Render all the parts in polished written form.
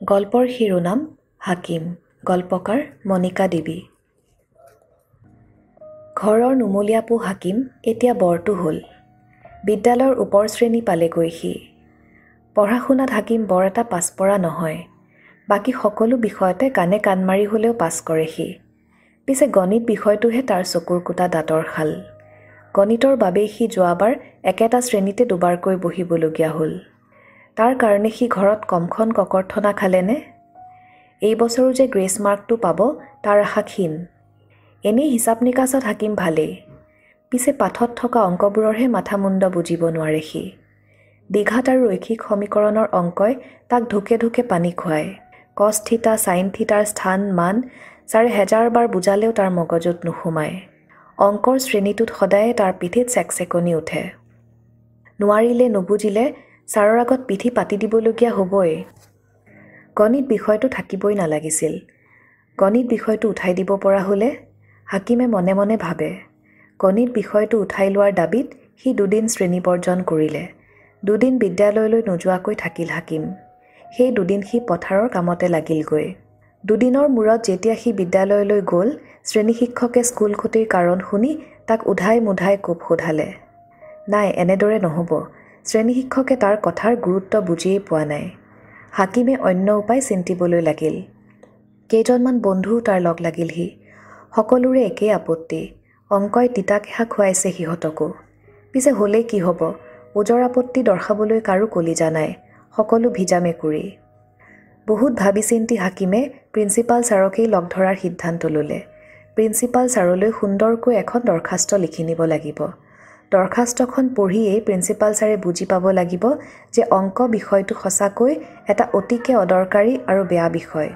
গল্পৰ শিৰোনাম হাকিম, গল্পকাৰ মণিকা দেৱী। ঘৰৰ নুমলীয়াপো হাকিম এতিয়া বৰটো হ'ল। বিদ্যালয়ৰ ওপৰ শ্ৰেণী পালেগৈ সি। পঢ়া শুনাত হাকিম বৰ এটা পাছপৰা নহয়। বাকী সকলো বিষয়তে কাণে কাণ মাৰি হ'লেও পাছ কৰে সি। পিছে গণিত বিষয়টোহে তাৰ চকুৰ কুটা দাঁতৰ শাল। গণিতৰ বাবেই সি যোৱাবাৰ একেটা শ্ৰেণীতে দুবাৰকৈ বহিবলগীয়া হ'ল। তাৰ কাৰণে সি ঘৰত কমখন ককৰ্থনা খালেনে? এই বছৰো যে গ্ৰেছ মাৰ্কটো পাব তাৰ আশা ক্ষীণ। এনেই হিচাপ নিকাচত হাকিম ভালেই। পিছে পাঠত থকা অংকবোৰৰহে মাথা মুণ্ড বুজিব নোৱাৰে সি। দ্বিঘাত আৰু ৰৈখিক সমীকৰণৰ অংকই তাক ঢুকে ঢুকে পানী খুৱায়। কছ থিতা চাইন থিতাৰ স্থান মান ছাৰে হেজাৰবাৰ বুজালেও তাৰ মগজুত নোসোমায়। অংকৰ শ্ৰেণীটোত সদায়ে তাৰ পিঠিত চেকচেকনি উঠে। নোৱাৰিলে নুবুজিলে ছাৰৰ আগত পিঠি পাতি দিবলগীয়া হ'বই। গণিত বিষয়টো থাকিবই নালাগিছিল। গণিত বিষয়টো উঠাই দিব পৰা হ'লে? হাকিমে মনে মনে ভাবে। গণিত বিষয়টো উঠাই লোৱাৰ দাবীত সি 2 দিন শ্ৰেণী বৰ্জন কৰিলে। 2 দিন বিদ্যালয়লৈ নোযোৱাকৈ থাকিল হাকিম। সেই 2 দিন সি পথাৰৰ কামতে লাগিলগৈ। 2 দিনৰ মূৰত যেতিয়া সি বিদ্যালয়লৈ গ'ল, শ্ৰেণী শিক্ষকে স্কুল ক্ষতিৰ কাৰণ শুনি তাক উধাই মুধাই কোব সোধালে। নাই, এনেদৰে নহ'ব। শ্ৰেণী শিক্ষকে তাৰ কথাৰ গুৰুত্ব বুজিয়েই পোৱা নাই। হাকিমে অন্য উপায় চিন্তিবলৈ লাগিল। কেইজনমান বন্ধুও তাৰ লগ লাগিলহি। সকলোৰে একেই আপত্তি। অংকই তিতা কেহা খুৱাইছে সিহঁতকো। পিছে হ'লেই কি হ'ব? ওজৰ আপত্তি দৰ্শাবলৈ কাৰো কলিজা নাই। সকলো ভিজা মেকুৰী। বহুত ভাবি চিন্তি হাকিমে প্ৰিন্সিপাল ছাৰকেই লগ ধৰাৰ সিদ্ধান্ত ল'লে। প্ৰিন্সিপাল ছাৰলৈ সুন্দৰকৈ এখন দৰখাস্ত লিখি নিব লাগিব। দৰখাস্তখন পঢ়িয়েই প্ৰিন্সিপাল ছাৰে বুজি পাব লাগিব যে অংক বিষয়টো সঁচাকৈ এটা অতিকে অদৰকাৰী আৰু বেয়া বিষয়।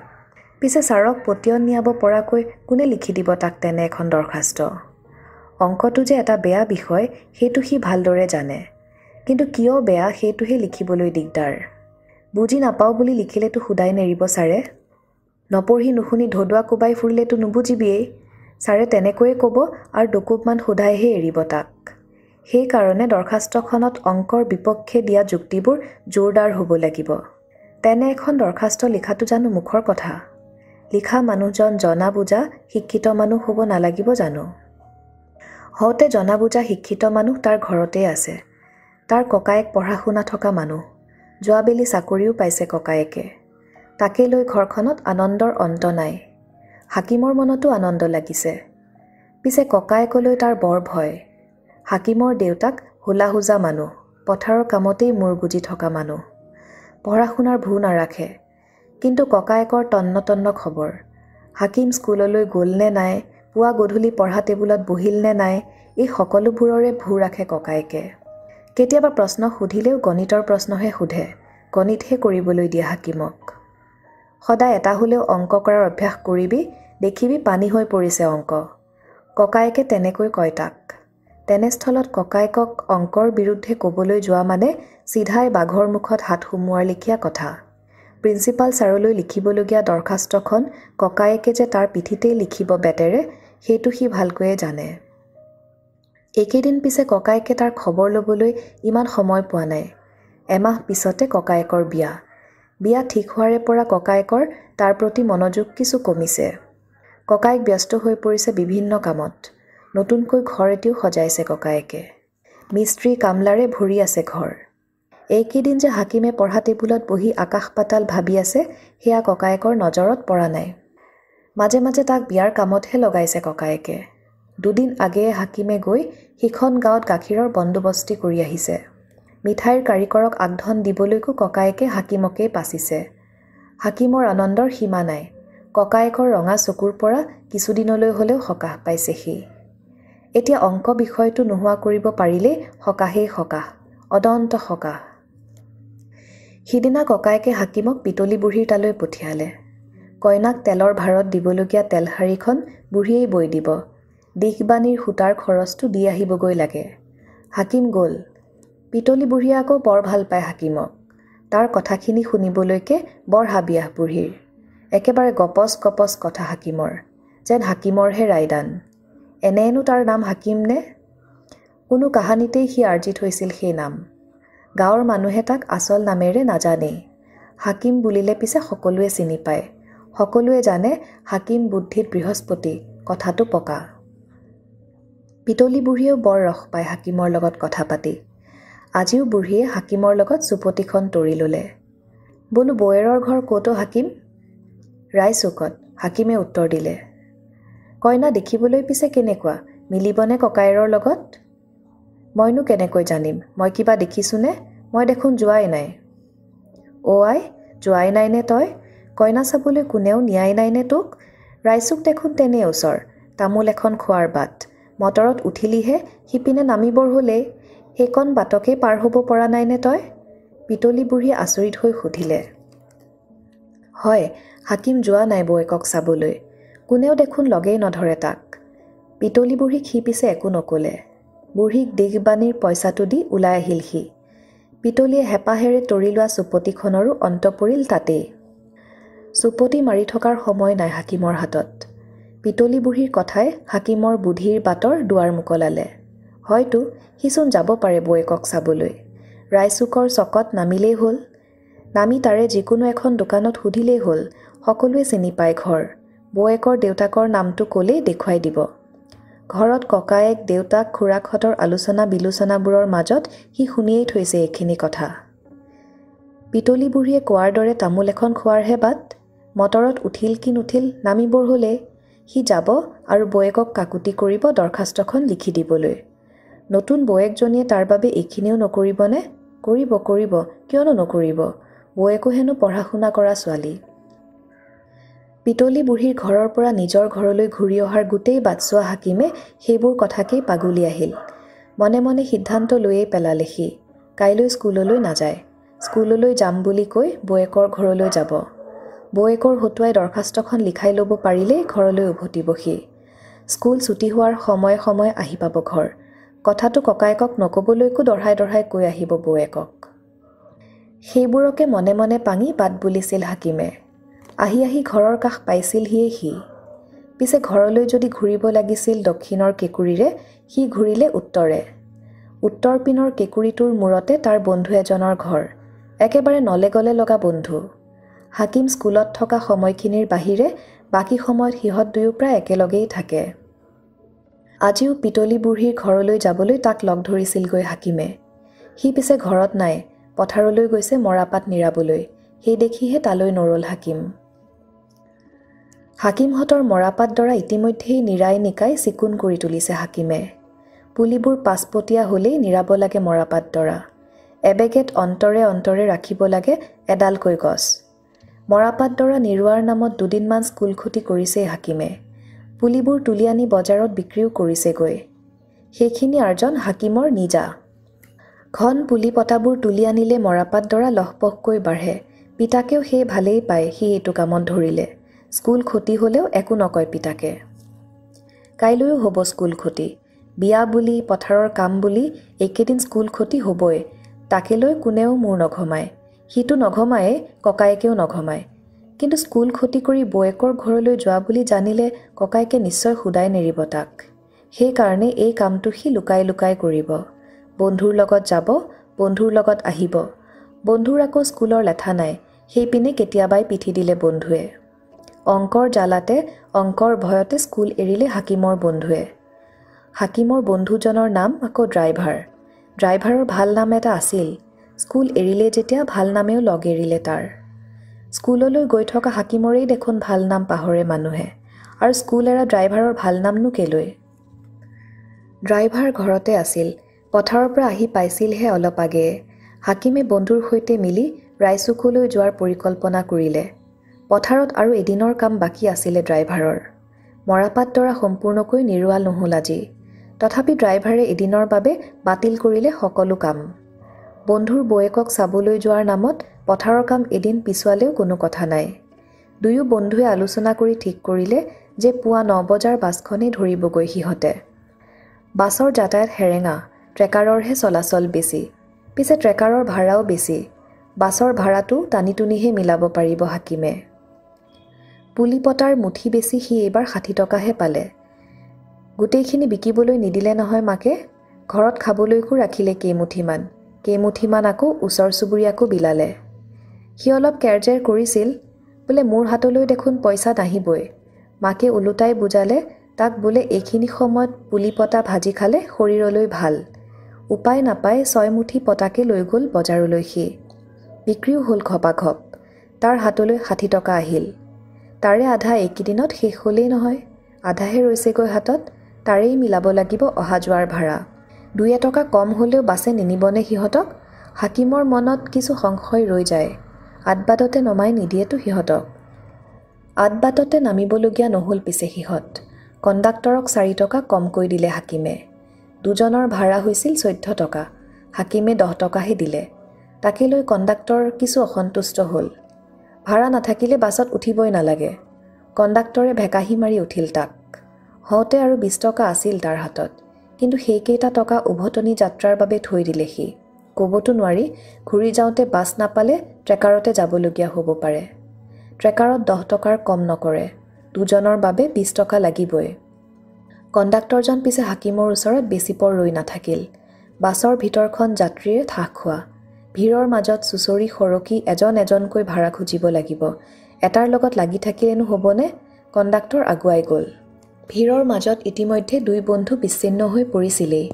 পিছে ছাৰক পতিয়ন নিয়াব পৰাকৈ কোনে লিখি দিব তাক তেনে এখন দৰখাস্ত? অংকটো যে এটা বেয়া বিষয় সেইটো সি ভালদৰে জানে। কিন্তু কিয় বেয়া সেইটোহে লিখিবলৈ দিগদাৰ। বুজি নাপাওঁ বুলি লিখিলেতো শুদাই নেৰিব ছাৰে। নপঢ়ি নুশুনি ধদুৱা কোবাই ফুৰিলেতো নুবুজিবিয়েই। ছাৰে তেনেকৈয়ে ক'ব আৰু দুকোবমান শুধাইহে এৰিব তাক। সেইকাৰণে দৰখাস্তখনত অংকৰ বিপক্ষে দিয়া যুক্তিবোৰ জোৰদাৰ হ'ব লাগিব। তেনে এখন দৰখাস্ত লিখাটো জানো মুখৰ কথা? লিখা মানুহজন জনা বুজা শিক্ষিত মানুহ হ'ব নালাগিব জানো? হওঁতে জনা বুজা শিক্ষিত মানুহ তাৰ ঘৰতেই আছে। তাৰ ককায়েক পঢ়া শুনা থকা মানুহ। যোৱাবেলি চাকৰিও পাইছে ককায়েকে। তাকে লৈ ঘৰখনত আনন্দৰ অন্ত নাই। হাকিমৰ মনতো আনন্দ লাগিছে। পিছে ককায়েকলৈ তাৰ বৰ ভয়। হাকিমৰ দেউতাক হোলাহোজা মানুহ, পথাৰৰ কামতেই মূৰ গুজি থকা মানুহ। পঢ়া শুনাৰ ভু নাৰাখে। কিন্তু ককায়েকৰ তন্ন তন্ন খবৰ। হাকিম স্কুললৈ গ'ল নে নাই, পুৱা গধূলি পঢ়া টেবুলত বহিল নে নাই, এই সকলোবোৰৰে ভু ৰাখে ককায়েকে। কেতিয়াবা প্ৰশ্ন সুধিলেও গণিতৰ প্ৰশ্নহে সোধে। গণিতহে কৰিবলৈ দিয়ে হাকিমক। সদায় এটা হ'লেও অংক কৰাৰ অভ্যাস কৰিবি, দেখিবি পানী হৈ পৰিছে অংক। ককায়েকে তেনেকৈ কয় তাক। তেনেস্থলত ককায়েকক অংকৰ বিৰুদ্ধে ক'বলৈ যোৱা মানে চিধাই বাঘৰ মুখত হাত সুমুওৱাৰ লেখীয়া কথা। প্ৰিন্সিপাল ছাৰলৈ লিখিবলগীয়া দৰখাস্তখন ককায়েকে যে তাৰ পিঠিতেই লিখিব বেতেৰে, সেইটো সি ভালকৈয়ে জানে। এইকেইদিন পিছে ককায়েকে তাৰ খবৰ ল'বলৈ ইমান সময় পোৱা নাই। এমাহ পিছতে ককায়েকৰ বিয়া। বিয়া ঠিক হোৱাৰে পৰা ককায়েকৰ তাৰ প্ৰতি মনোযোগ কিছু কমিছে। ককায়েক ব্যস্ত হৈ পৰিছে বিভিন্ন কামত। নতুনকৈ ঘৰ এটিও সজাইছে ককায়েকে। মিস্ত্ৰী কামলাৰে ভৰি আছে ঘৰ। এইকেইদিন যে হাকিমে পঢ়া টেবুলত বহি আকাশ পাতাল ভাবি আছে সেয়া ককায়েকৰ নজৰত পৰা নাই। মাজে মাজে তাক বিয়াৰ কামতহে লগাইছে ককায়েকে। 2 দিন আগেয়ে হাকিমে গৈ সিখন গাঁৱত গাখীৰৰ বন্দোবস্তি কৰি আহিছে। মিঠাইৰ কাৰিকৰক আগধন দিবলৈকো ককায়েকে হাকিমকেই পাচিছে। হাকিমৰ আনন্দৰ সীমা নাই। ককায়েকৰ ৰঙা চকুৰ পৰা কিছুদিনলৈ হ'লেও সকাহ পাইছে সি। এতিয়া অংক বিষয়টো নোহোৱা কৰিব পাৰিলেই সকাহেই সকাহ, অদন্ত সকাহ। সিদিনা ককায়েকে হাকিমক পিতলী বুঢ়ীৰ তালৈ পঠিয়ালে। কইনাক তেলৰ ভাৰত দিবলগীয়া তেলশাৰীখন বুঢ়ীয়েই বৈ দিব। দিশবাণীৰ সূতাৰ খৰচটো দি আহিবগৈ লাগে। হাকিম গ'ল। পিতলী বুঢ়ীয়ে আকৌ বৰ ভাল পায় হাকিমক। তাৰ কথাখিনি শুনিবলৈকে বৰ হাবিয়াহ বুঢ়ীৰ। একেবাৰে গপচ গপচ কথা হাকিমৰ। যেন হাকিমৰহে ৰায়দান। এনেনো তাৰ নাম হাকিম নে? কোনো কাহানিতেই সি আৰ্জি থৈছিল সেই নাম। গাঁৱৰ মানুহে তাক আচল নামেৰে নাজানেই। হাকিম বুলিলে পিছে সকলোৱে চিনি পায়। সকলোৱে জানে হাকিম বুদ্ধিত বৃহস্পতি, কথাটো পকা। পিতলী বুঢ়ীয়েও বৰ ৰস পায় হাকিমৰ লগত কথা পাতি। আজিও বুঢ়ীয়ে হাকিমৰ লগত চুপতিখন তৰি ল'লে। বোলো বৌয়েৰৰ ঘৰ ক'তো হাকিম? ৰায়চুকত, হাকিমে উত্তৰ দিলে। কইনা দেখিবলৈ পিছে কেনেকুৱা, মিলিবনে ককায়েৰৰ লগত? মইনো কেনেকৈ জানিম, মই কিবা দেখিছোঁনে? মই দেখোন যোৱাই নাই। আই, যোৱাই নাইনে তই? কইনা চাবলৈ কোনেও নিয়াই নাইনে তোক? ৰায়চুক দেখোন তেনেই ওচৰ, তামোল এখন খোৱাৰ বাট। মটৰত উঠিলিহে, সিপিনে নামিবৰ হ'লেই, সেইকণ বাটকেই পাৰ হ'ব পৰা নাইনে তই? পিতলী বুঢ়ীয়ে আচৰিত হৈ সুধিলে। হয়, হাকিম যোৱা নাই বৌয়েকক চাবলৈ, কোনেও দেখোন লগেই নধৰে তাক। পিতলী বুঢ়ীক সি পিছে একো নক'লে। বুঢ়ীক দিগবাণীৰ পইচাটো দি ওলাই আহিল সি। পিতলীয়ে হেঁপাহেৰে তৰি লোৱা চুপতিখনৰো অন্ত পৰিল তাতেই। চুপতি মাৰি থকাৰ সময় নাই হাকিমৰ হাতত। পিতলী বুঢ়ীৰ কথাই হাকিমৰ বুদ্ধিৰ বাটৰ দুৱাৰ মোকলালে। হয়তো সিচোন যাব পাৰে বৌয়েকক চাবলৈ। ৰায়চুকৰ চকত নামিলেই হ'ল। নামি তাৰে যিকোনো এখন দোকানত সুধিলেই হ'ল, সকলোৱে চিনি পায় ঘৰ। বৌয়েকৰ দেউতাকৰ নামটো ক'লেই দেখুৱাই দিব। ঘৰত ককায়েক, দেউতাক, খুৰাকহঁতৰ আলোচনা বিলোচনাবোৰৰ মাজত সি শুনিয়েই থৈছে এইখিনি কথা। পিতলী বুঢ়ীয়ে কোৱাৰ দৰে তামোল এখন খোৱাৰহে বাট। মটৰত উঠিল কি নুঠিল, নামিবৰ হ'লেই। সি যাব আৰু বৌয়েকক কাকুতি কৰিব দৰখাস্তখন লিখি দিবলৈ। নতুন বৌয়েকজনীয়ে তাৰ বাবে এইখিনিও নকৰিবনে? কৰিব, কিয়নো নকৰিব? বৌয়েকো হেনো পঢ়া শুনা কৰা ছোৱালী। পিতলী বুঢ়ীৰ ঘৰৰ পৰা নিজৰ ঘৰলৈ ঘূৰি অহাৰ গোটেই বাটচোৱা হাকিমে সেইবোৰ কথাকেই পাগুলি আহিল। মনে মনে সিদ্ধান্ত লৈয়েই পেলালে সি, কাইলৈ স্কুললৈ নাযায়। স্কুললৈ যাম বুলি কৈ বৌয়েকৰ ঘৰলৈ যাব। বৌয়েকৰ হতুৱাই দৰখাস্তখন লিখাই ল'ব পাৰিলেই ঘৰলৈ উভতিব সি। স্কুল ছুটি হোৱাৰ সময়ে সময়ে আহি পাব ঘৰ। কথাটো ককায়েকক নক'বলৈকো দঢ়াই দঢ়াই কৈ আহিব বৌয়েকক। সেইবোৰকে মনে মনে পাঙি বাট বুলিছিল হাকিমে। আহি আহি ঘৰৰ কাষ পাইছিলহিয়েই সি। পিছে ঘৰলৈ যদি ঘূৰিব লাগিছিল দক্ষিণৰ কেঁকুৰিৰে, সি ঘূৰিলে উত্তৰে। উত্তৰ পিনৰ কেঁকুৰিটোৰ মূৰতে তাৰ বন্ধু এজনৰ ঘৰ, একেবাৰে নলে গলে লগা বন্ধু। হাকিম স্কুলত থকা সময়খিনিৰ বাহিৰে বাকী সময়ত সিহঁত দুয়ো প্ৰায় একেলগেই থাকে। আজিও পিতলী বুঢ়ীৰ ঘৰলৈ যাবলৈ তাক লগ ধৰিছিলগৈ হাকিমে। সি পিছে ঘৰত নাই, পথাৰলৈ গৈছে মৰাপাট নিৰাবলৈ। সেই দেখিহে তালৈ নৰল হাকিম। হাকিমহঁতৰ মৰাপাট ডৰা ইতিমধ্যেই নিৰাই নিকাই চিকুণ কৰি তুলিছে হাকিমে। পুলিবোৰ পাঁচপতীয়া হ'লেই নিৰাব লাগে মৰাপাট ডৰা। এবেগেত অন্তৰে অন্তৰে ৰাখিব লাগে এডালকৈ গছ। মৰাপাট ডৰা নিৰোৱাৰ নামত দুদিনমান স্কুল ক্ষতি কৰিছেই হাকিমে। পুলিবোৰ তুলি আনি বজাৰত বিক্ৰীও কৰিছেগৈ। সেইখিনি আৰ্জন হাকিমৰ নিজা। ঘন পুলি পতাবোৰ তুলি আনিলে মৰাপাট ডৰা লহপহকৈ বাঢ়ে। পিতাকেও সেই ভালেই পায় সি এইটো কামত ধৰিলে। স্কুল ক্ষতি হ'লেও একো নকয় পিতাকে। কাইলৈও হ'ব স্কুল ক্ষতি। বিয়া বুলি, পথাৰৰ কাম বুলি এইকেইদিন স্কুল ক্ষতি হ'বই। তাকে লৈ কোনেও মূৰ নঘমায়। সিটো নঘমায়ে, ককায়েকেও নঘমায়। কিন্তু স্কুল ক্ষতি কৰি বৌয়েকৰ ঘৰলৈ যোৱা বুলি জানিলে ককায়েকে নিশ্চয় শুদাই নেৰিব তাক। সেইকাৰণে এই কামটো সি লুকাই লুকাই কৰিব। বন্ধুৰ লগত যাব, বন্ধুৰ লগত আহিব। বন্ধুৰ আকৌ স্কুলৰ লেঠা নাই, সেইপিনে কেতিয়াবাই পিঠি দিলে বন্ধুৱে। অংকৰ জ্বালাতে, অংকৰ ভয়তে স্কুল এৰিলে হাকিমৰ বন্ধুৱে। হাকিমৰ বন্ধুজনৰ নাম আকৌ ড্ৰাইভাৰ। ড্ৰাইভাৰৰ ভাল নাম এটা আছিল। স্কুল এৰিলে যেতিয়া ভাল নামেও লগ এৰিলে তাৰ। স্কুললৈ গৈ থকা হাকিমৰেই দেখোন ভাল নাম পাহৰে মানুহে, আৰু স্কুল এৰা ড্ৰাইভাৰৰ ভাল নামনো কেলৈ? ড্ৰাইভাৰ ঘৰতে আছিল, পথাৰৰ পৰা আহি পাইছিলহে অলপ আগেয়ে। হাকিমে বন্ধুৰ সৈতে মিলি ৰায়চুকলৈ যোৱাৰ পৰিকল্পনা কৰিলে। পথাৰত আৰু এদিনৰ কাম বাকী আছিলে ড্ৰাইভাৰৰ। মৰাপাট ডৰা সম্পূৰ্ণকৈ নিৰোৱা নহ'ল আজি। তথাপি ড্ৰাইভাৰে এদিনৰ বাবে বাতিল কৰিলে সকলো কাম। বন্ধুৰ বৌয়েকক চাবলৈ যোৱাৰ নামত পথাৰৰ কাম এদিন পিছুৱালেও কোনো কথা নাই। দুয়ো বন্ধুৱে আলোচনা কৰি ঠিক কৰিলে যে পুৱা ৯ বজাৰ বাছখনেই ধৰিবগৈ সিহঁতে। বাছৰ যাতায়াত সেৰেঙা, ট্ৰেকাৰৰহে চলাচল বেছি। পিছে ট্ৰেকাৰৰ ভাড়াও বেছি। বাছৰ ভাড়াটো টানি টুনিহে মিলাব পাৰিব হাকিমে। পুলি পতাৰ মুঠি বেছি সি এইবাৰ ৬০ টকাহে পালে। গোটেইখিনি বিকিবলৈ নিদিলে নহয় মাকে। ঘৰত খাবলৈকো ৰাখিলে কেইমুঠিমান আকৌ ওচৰ চুবুৰীয়াকো বিলালে। সি অলপ কেৰজেৰ কৰিছিল, বোলে মোৰ হাতলৈ দেখোন পইচা নাহিবই। মাকে ওলোটাই বুজালে তাক বোলে এইখিনি সময়ত পুলি পতা ভাজি খালে শৰীৰলৈ ভাল। উপায় নাপাই 6 মুঠি পতাকে লৈ গ'ল বজাৰলৈ সি। বিক্ৰীও হ'ল ঘপাঘপ। তাৰ হাতলৈ 60 টকা আহিল। তাৰে আধা এইকেইদিনত শেষ হ'লেই নহয়, আধাহে ৰৈছেগৈ হাতত। তাৰেই মিলাব লাগিব অহা যোৱাৰ ভাড়া। 2 টকা কম হ'লেও বাছে নিনিবনে সিহঁতক? হাকিমৰ মনত কিছু সংশয় ৰৈ যায়। আদবাটতে নমাই নিদিয়েতো সিহঁতক। আদবাটতে নামিবলগীয়া নহ'ল পিছে সিহঁত। কণ্ডাক্টৰক 4 টকা কমকৈ দিলে হাকিমে। দুজনৰ ভাড়া হৈছিল 14 টকা। হাকিমে 10 টকাহে দিলে। তাকে লৈ কণ্ডাক্টৰ কিছু অসন্তুষ্ট হ'ল। ভাড়া নাথাকিলে বাছত উঠিবই নালাগে। কণ্ডাক্টৰে ভেকাহি মাৰি উঠিল তাক। হওঁতে আৰু 20 টকা আছিল তাৰ হাতত, কিন্তু সেইকেইটা টকা উভতনি যাত্ৰাৰ বাবে থৈ দিলে সি। ক'বতো নোৱাৰি, ঘূৰি যাওঁতে বাছ নাপালে ট্ৰেকাৰতে যাবলগীয়া হ'ব পাৰে। ট্ৰেকাৰত 10 টকাৰ কম নকৰে, দুজনৰ বাবে 20 টকা লাগিবই। কণ্ডাক্টৰজন পিছে হাকিমৰ ওচৰত বেছি পৰ ৰৈ নাথাকিল। বাছৰ ভিতৰখন যাত্ৰীৰে ঠাহ খোৱা। ভিৰৰ মাজত চুচৰি সৰকি এজন এজনকৈ ভাড়া খুজিব লাগিব। এটাৰ লগত লাগি থাকিলেনো হ'বনে? কণ্ডাক্টৰ আগুৱাই গ'ল। ভিৰৰ মাজত ইতিমধ্যে 2 বন্ধু বিচ্ছিন্ন হৈ পৰিছিলেই।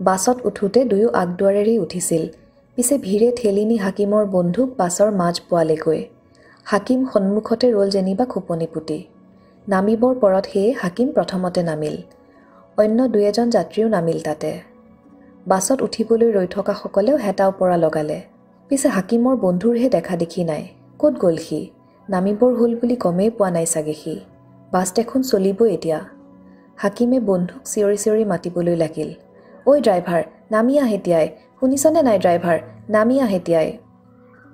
বাছত উঠোতে দুয়ো আগদুৱাৰেৰেই উঠিছিল। পিছে ভিৰে ঠেলি নি হাকিমৰ বন্ধুক বাছৰ মাজ পোৱালেগৈ। হাকিম সন্মুখতে ৰ'ল যেনিবা খোপনি পুতি। নামিবৰ পৰত সেয়ে হাকিম প্ৰথমতে নামিল। অন্য 2-এজন যাত্ৰীও নামিল তাতে। বাছত উঠিবলৈ ৰৈ থকাসকলেও হেতা ওপৰা লগালে। পিছে হাকিমৰ বন্ধুৰহে দেখা দেখি নাই। ক'ত গ'ল সি? নামিবৰ হ'ল বুলি গমেই পোৱা নাই চাগে সি। বাছ দেখোন চলিবই এতিয়া। হাকিমে বন্ধুক চিঞৰি চিঞৰি মাতিবলৈ লাগিল। ঐ ড্ৰাইভাৰ, নামি আহ এতিয়াই। শুনিছনে নাই ড্ৰাইভাৰ, নামি আহ এতিয়াই।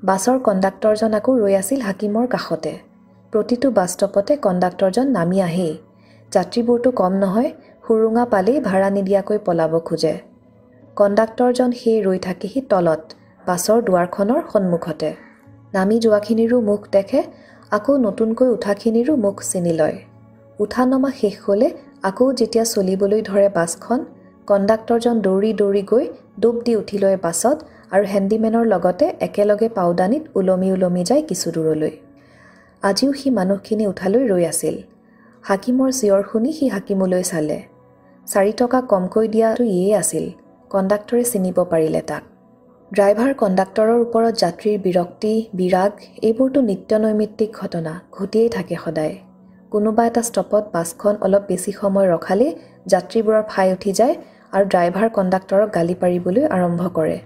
বাছৰ কণ্ডাক্টৰজন আকৌ ৰৈ আছিল হাকিমৰ কাষতে। প্ৰতিটো বাছ ষ্টপতে কণ্ডাক্টৰজন নামি আহেই। যাত্ৰীবোৰতো কম নহয়, সুৰুঙা পালেই ভাড়া নিদিয়াকৈ পলাব খোজে। কণ্ডাক্টৰজন সেই ৰৈ থাকেহি তলত, বাছৰ দুৱাৰখনৰ সন্মুখতে। নামি যোৱাখিনিৰো মুখ দেখে, আকৌ নতুনকৈ উঠাখিনিৰো মুখ চিনি লয়। উঠা নমা শেষ হ'লে আকৌ যেতিয়া চলিবলৈ ধৰে বাছখন, কণ্ডাক্টৰজন দৌৰি দৌৰি গৈ ডুব দি উঠি লয় বাছত আৰু হেণ্ডিমেনৰ লগতে একেলগে পাওদানিত ওলমি ওলমি যায় কিছু দূৰলৈ। আজিও সি মানুহখিনি উঠালৈ ৰৈ আছিল। হাকিমৰ চিঞৰ শুনি সি হাকিমলৈ চালে। 4 টকা কমকৈ দিয়াটো ইয়েই আছিল। কণ্ডাক্টৰে চিনিব পাৰিলে তাক। ড্ৰাইভাৰ কণ্ডাক্টৰৰ ওপৰত যাত্ৰীৰ বিৰক্তি, বিৰাগ এইবোৰতো নিত্য নৈমিত্তিক ঘটনা, ঘটিয়েই থাকে সদায়। কোনোবা এটা ষ্টপত বাছখন অলপ বেছি সময় ৰখালেই যাত্ৰীবোৰৰ ফাই উঠি যায় আৰু ড্ৰাইভাৰ কণ্ডাক্টৰক গালি পাৰিবলৈ আৰম্ভ কৰে।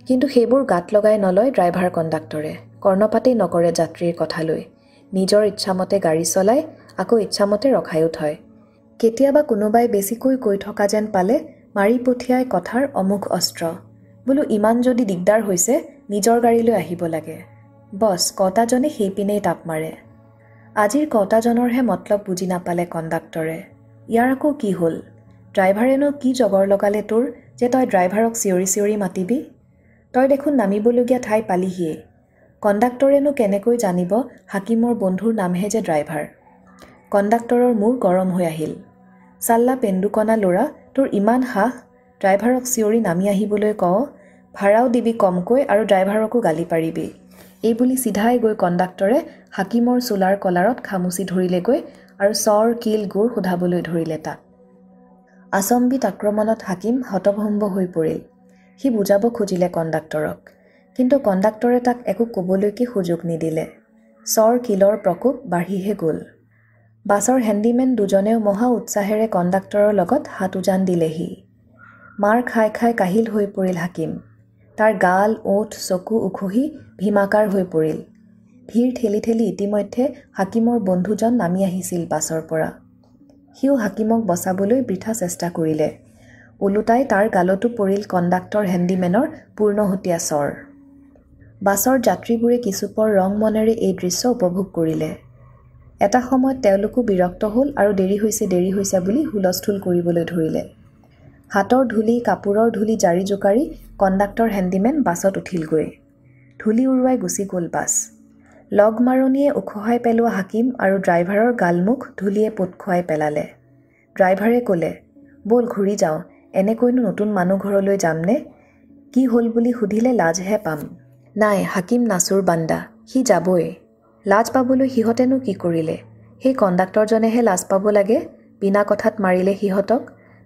কিন্তু সেইবোৰ গাত লগাই নলয় ড্ৰাইভাৰ কণ্ডাক্টৰে। কৰ্ণপাতেই নকৰে যাত্ৰীৰ কথালৈ। নিজৰ ইচ্ছামতে গাড়ী চলায়, আকৌ ইচ্ছামতে ৰখায়ো থয়। কেতিয়াবা কোনোবাই বেছিকৈ কৈ থকা যেন পালে মাৰি পঠিয়াই কথাৰ অমোঘ অস্ত্ৰ। বোলো ইমান যদি দিগদাৰ হৈছে, নিজৰ গাড়ীলৈ আহিব লাগে। বছ কৰ্তাজনে সেইপিনেই তাপ মাৰে। আজিৰ কৰ্তাজনৰহে মতলব বুজি নাপালে কণ্ডাক্টৰে। ইয়াৰ আকৌ কি হ'ল? ড্ৰাইভাৰেনো কি জগৰ লগালে তোৰ যে তই ড্ৰাইভাৰক চিঞৰি চিঞৰি মাতিবি? তই দেখোন নামিবলগীয়া ঠাই পালিহিয়ে। কণ্ডাক্টৰেনো কেনেকৈ জানিব হাকিমৰ বন্ধুৰ নামহে যে ড্ৰাইভাৰ? কণ্ডাক্টৰৰ মূৰ গৰম হৈ আহিল। চাল্লা পেন্দুকণা ল'ৰা, তোৰ ইমান সাহ, ড্ৰাইভাৰক চিঞৰি নামি আহিবলৈ কওঁ, ভাড়াও দিবি কমকৈ আৰু ড্ৰাইভাৰকো গালি পাৰিবি। এইবুলি চিধাই গৈ কণ্ডাক্টৰে হাকিমৰ চোলাৰ কলাৰত খামুচি ধৰিলেগৈ আৰু চৰ কিল গোৰ সোধাবলৈ ধৰিলে তাক। আচম্বিত আক্ৰমণত হাকিম হতভম্ব হৈ পৰিল। সি বুজাব খুজিলে কণ্ডাক্টৰক, কিন্তু কণ্ডাক্টৰে তাক একো ক'বলৈকে সুযোগ নিদিলে। চৰ কিলৰ প্ৰকোপ বাঢ়িহে গ'ল। বাছৰ হেণ্ডিমেন দুজনেও মহা উৎসাহেৰে কণ্ডাক্টৰৰ লগত হাত উজান দিলেহি। মাৰ খাই খাই কাহিল হৈ পৰিল হাকিম। তাৰ গাল, ওঠ, চকু উখহি ভীমাকাৰ হৈ পৰিল। ভিৰ ঠেলি ঠেলি ইতিমধ্যে হাকিমৰ বন্ধুজন নামি আহিছিল বাছৰ পৰা। সিও হাকিমক বচাবলৈ বৃথা চেষ্টা কৰিলে। ওলোটাই তাৰ গালতো পৰিল কণ্ডাক্টৰ হেণ্ডিমেনৰ পূৰ্ণহতীয়া চৰ। বাছৰ যাত্ৰীবোৰে কিছুপৰ ৰং মনেৰে এই দৃশ্য উপভোগ কৰিলে। এটা সময়ত তেওঁলোকো বিৰক্ত হ'ল আৰু দেৰি হৈছে বুলি হুলস্থুল কৰিবলৈ ধৰিলে। হাতৰ ধূলি, কাপোৰৰ ধূলি জাৰি জোকাৰি কণ্ডাক্টৰ হেণ্ডিমেন বাছত উঠিলগৈ। ধূলি উৰুৱাই গুচি গ'ল বাছ। লগ মাৰণিয়ে উখহাই পেলোৱা হাকিম আৰু ড্ৰাইভাৰৰ গালমুখ ধূলিয়ে পোত খুৱাই পেলালে। ড্ৰাইভাৰে ক'লে, ব'ল ঘূৰি যাওঁ, এনেকৈনো নতুন মানুহ ঘৰলৈ যামনে? কি হ'ল বুলি সুধিলে লাজহে পাম। নাই, হাকিম নাচুৰ বান্দা। সি যাবই। লাজ পাবলৈ সিহঁতেনো কি কৰিলে? সেই কণ্ডাক্টৰজনেহে লাজ পাব লাগে। বিনা কথাত মাৰিলে সিহঁতক।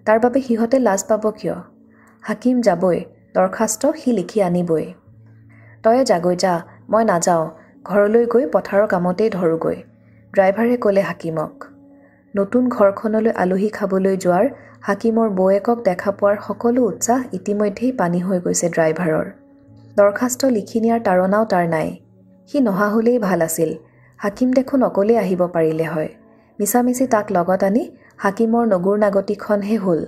তাৰ বাবে সিহঁতে লাজ পাব কিয়? হাকিম যাবই, দৰখাস্ত সি লিখি আনিবই। তয়ে যাগৈ যা, মই নাযাওঁ, ঘৰলৈ গৈ পথাৰৰ কামতেই ধৰোগৈ, ড্ৰাইভাৰে ক'লে হাকিমক। নতুন ঘৰখনলৈ আলহী খাবলৈ যোৱাৰ হাকিমৰ বৌয়েকক দেখা পোৱাৰ সকলো উৎসাহ ইতিমধ্যেই পানী হৈ গৈছে ড্ৰাইভাৰৰ। দৰখাস্ত লিখি নিয়াৰ তাৰণাও তাৰ নাই। সি নহা হ'লেই ভাল আছিল। হাকিম দেখোন অকলেই আহিব পাৰিলে হয়। মিছামিছি তাক লগত আনি হাকিমৰ নগুৰ নাগতিখনহে হ'ল।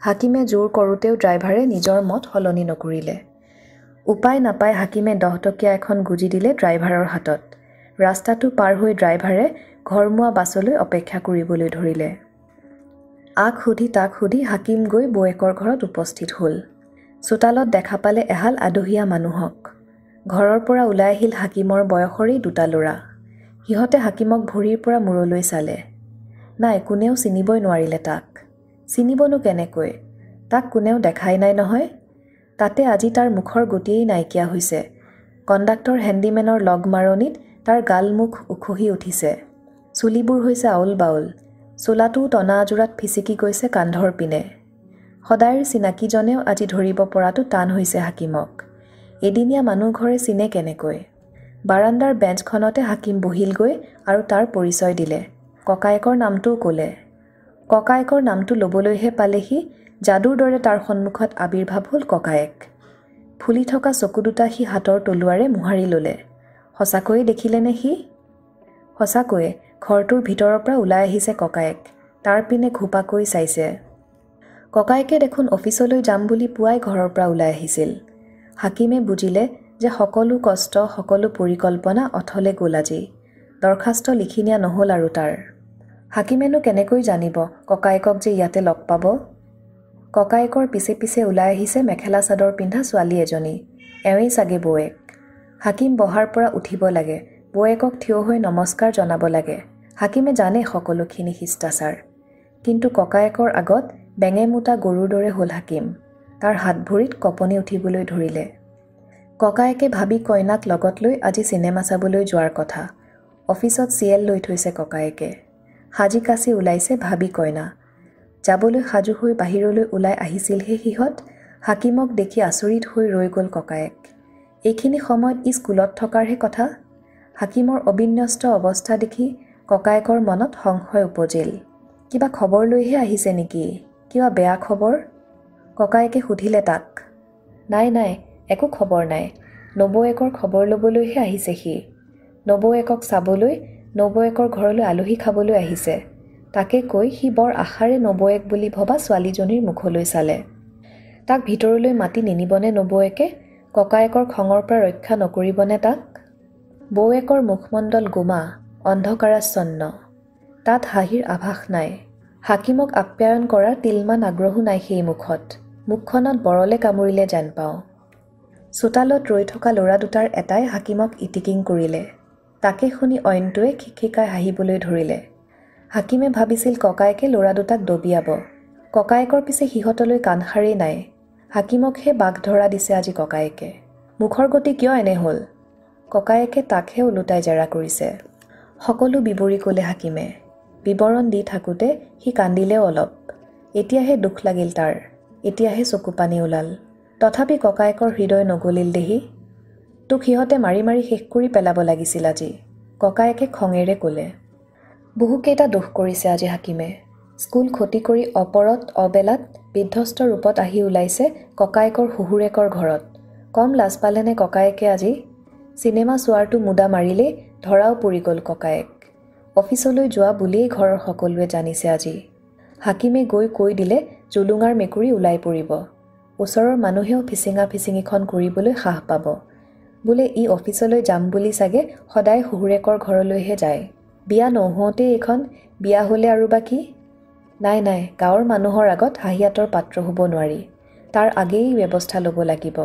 হাকিমে জোৰ কৰোঁতেও ড্ৰাইভাৰে নিজৰ মত সলনি নকৰিলে। উপায় নাপাই হাকিমে 10 টকীয়া এখন গুজি দিলে ড্ৰাইভাৰৰ হাতত। ৰাস্তাটো পাৰ হৈ ড্ৰাইভাৰে ঘৰমুৱা বাছলৈ অপেক্ষা কৰিবলৈ ধৰিলে। আক সুধি তাক সুধি হাকিম গৈ বৌয়েকৰ ঘৰত উপস্থিত হ'ল। চোতালত দেখা পালে এহাল আদহীয়া মানুহক। ঘৰৰ পৰা ওলাই আহিল হাকিমৰ বয়সৰেই 2টা ল'ৰা। সিহঁতে হাকিমক ভৰিৰ পৰা মূৰলৈ চালে। নাই, কোনেও চিনিবই নোৱাৰিলে তাক। চিনিবনো কেনেকৈ? তাক কোনেও দেখাই নাই নহয়। তাতে আজি তাৰ মুখৰ গতিয়েই নাইকিয়া হৈছে। কণ্ডাক্টৰ হেণ্ডিমেনৰ লগ মাৰণিত তাৰ গাল মুখ উখহি উঠিছে। চুলিবোৰ হৈছে আউল বাউল। চোলাটোও টনা আজোৰাত ফিচিকি গৈছে কান্ধৰ পিনে। সদায়ৰ চিনাকিজনেও আজি ধৰিব পৰাটো টান হৈছে হাকিমক। এদিনীয়া মানুহ ঘৰে চিনে কেনেকৈ? বাৰাণ্ডাৰ বেঞ্চখনতে হাকিম বহিলগৈ আৰু তাৰ পৰিচয় দিলে। ককায়েকৰ নামটোও ক'লে। ককায়েকৰ নামটো ল'বলৈহে পালে সি, যাদুৰ দৰে তাৰ সন্মুখত আবিৰ্ভাৱ হ'ল ককায়েক। ফুলি থকা চকু দুটা সি হাতৰ তলুৱাৰে মোহাৰি ল'লে। সঁচাকৈয়ে দেখিলেনে সি? সঁচাকৈয়ে ঘৰটোৰ ভিতৰৰ পৰা ওলাই আহিছে ককায়েক। তাৰ পিনে ঘোপাকৈ চাইছে। ককায়েকে দেখোন অফিচলৈ যাম বুলি পুৱাই ঘৰৰ পৰা ওলাই আহিছিল। হাকিমে বুজিলে যে সকলো কষ্ট, সকলো পৰিকল্পনা অথলে গ'ল আজি। দৰখাস্ত লিখি নিয়া নহ'ল আৰু তাৰ। হাকিমেনো কেনেকৈ জানিব ককায়েকক যে ইয়াতে লগ পাব? ককায়েকৰ পিছে পিছে ওলাই আহিছে মেখেলা চাদৰ পিন্ধা ছোৱালী এজনী। এওঁৱেই চাগে বৌয়েক। হাকিম বহাৰ পৰা উঠিব লাগে, বৌয়েকক থিয় হৈ নমস্কাৰ জনাব লাগে। হাকিমে জানে সকলোখিনি শিষ্টাচাৰ। কিন্তু ককায়েকৰ আগত বেঙে মোটা গৰুৰ দৰে হ'ল হাকিম। তাৰ হাত ভৰিত কঁপনি উঠিবলৈ ধৰিলে। ককায়েকে ভাবি কইনাক লগত লৈ আজি চিনেমা চাবলৈ যোৱাৰ কথা। অফিচত চিএল লৈ থৈছে ককায়েকে। সাজি কাচি ওলাইছে ভাবি কইনা। যাবলৈ সাজু হৈ বাহিৰলৈ ওলাই আহিছিলহে সিহঁত। হাকিমক দেখি আচৰিত হৈ ৰৈ গ'ল ককায়েক। এইখিনি সময়ত স্কুলত থকাৰহে কথা। হাকিমৰ অবিন্যস্ত অৱস্থা দেখি ককায়েকৰ মনত সংশয় উপজিল। কিবা খবৰ লৈহে আহিছে নেকি? কিবা বেয়া খবৰ? ককায়েকে সুধিলে তাক। নাই নাই, একো খবৰ নাই। নবৌয়েকৰ খবৰ ল'বলৈহে আহিছে সি। নবৌয়েকক চাবলৈ, নবৌয়েকৰ ঘৰলৈ আলহী খাবলৈ আহিছে। তাকে কৈ সি বৰ আশাৰে নবৌয়েক বুলি ভবা ছোৱালীজনীৰ মুখলৈ চালে। তাক ভিতৰলৈ মাতি নিনিবনে নবৌয়েকে? ককায়েকৰ খঙৰ পৰা ৰক্ষা নকৰিবনে তাক? বৌয়েকৰ মুখমণ্ডল গোমা, অন্ধকাৰাচ্ছন্ন। তাত হাঁহিৰ আভাস নাই। হাকিমক আপ্যায়ন কৰাৰ তিলমান আগ্ৰহো নাই সেই মুখত। মুখখনত বৰলে কামুৰিলে যেন পাওঁ। চোতালত ৰৈ থকা ল'ৰা দুটাৰ এটাই হাকিমক ইটিকিং কৰিলে। তাকে শুনি অইনটোৱে খিকখিকাই হাঁহিবলৈ ধৰিলে। হাকিমে ভাবিছিল ককায়েকে ল'ৰা দুটাক দবিয়াব। ককায়েকৰ পিছে সিহঁতলৈ কাণসাৰেই নাই। হাকিমকহে বাঘ ধৰা দিছে আজি ককায়েকে। মুখৰ গতি কিয় এনে হ'ল? ককায়েকে তাকহে ওলোটাই জেৰা কৰিছে। সকলো বিৱৰি ক'লে হাকিমে। বিৱৰণ দি থাকোঁতে সি কান্দিলেও অলপ। এতিয়াহে দুখ লাগিল তাৰ। এতিয়াহে চকু পানী ওলাল। তথাপি ককায়েকৰ হৃদয় নগলিল দেহি। তোক সিহঁতে মাৰি মাৰি শেষ কৰি পেলাব লাগিছিল আজি, ককায়েকে খঙেৰে ক'লে। বহুকেইটা দোষ কৰিছে আজি হাকিমে। স্কুল ক্ষতি কৰি অপৰত অবেলাত বিধ্বস্ত ৰূপত আহি ওলাইছে ককায়েকৰ শহুৰেকৰ ঘৰত। কম লাজ পালেনে ককায়েকে আজি? চিনেমা চোৱাৰটো মুদা মাৰিলেই ধৰাও পৰি গ'ল ককায়েক। অফিচলৈ যোৱা বুলিয়েই ঘৰৰ সকলোৱে জানিছে আজি। হাকিমে গৈ কৈ দিলে জুলুঙাৰ মেকুৰী ওলাই পৰিব। ওচৰৰ মানুহেও ফিচিঙা ফিচিঙিখন কৰিবলৈ সাহ পাব। বোলে ই অফিচলৈ যাম বুলি চাগে সদায় শহুৰেকৰ ঘৰলৈহে যায়। বিয়া নহওঁতেই এইখন, বিয়া হ'লে আৰু বা কি? নাই নাই, গাঁৱৰ মানুহৰ আগত হাঁহিয়াতৰ পাত্ৰ হ'ব নোৱাৰি। তাৰ আগেই ব্যৱস্থা ল'ব লাগিব।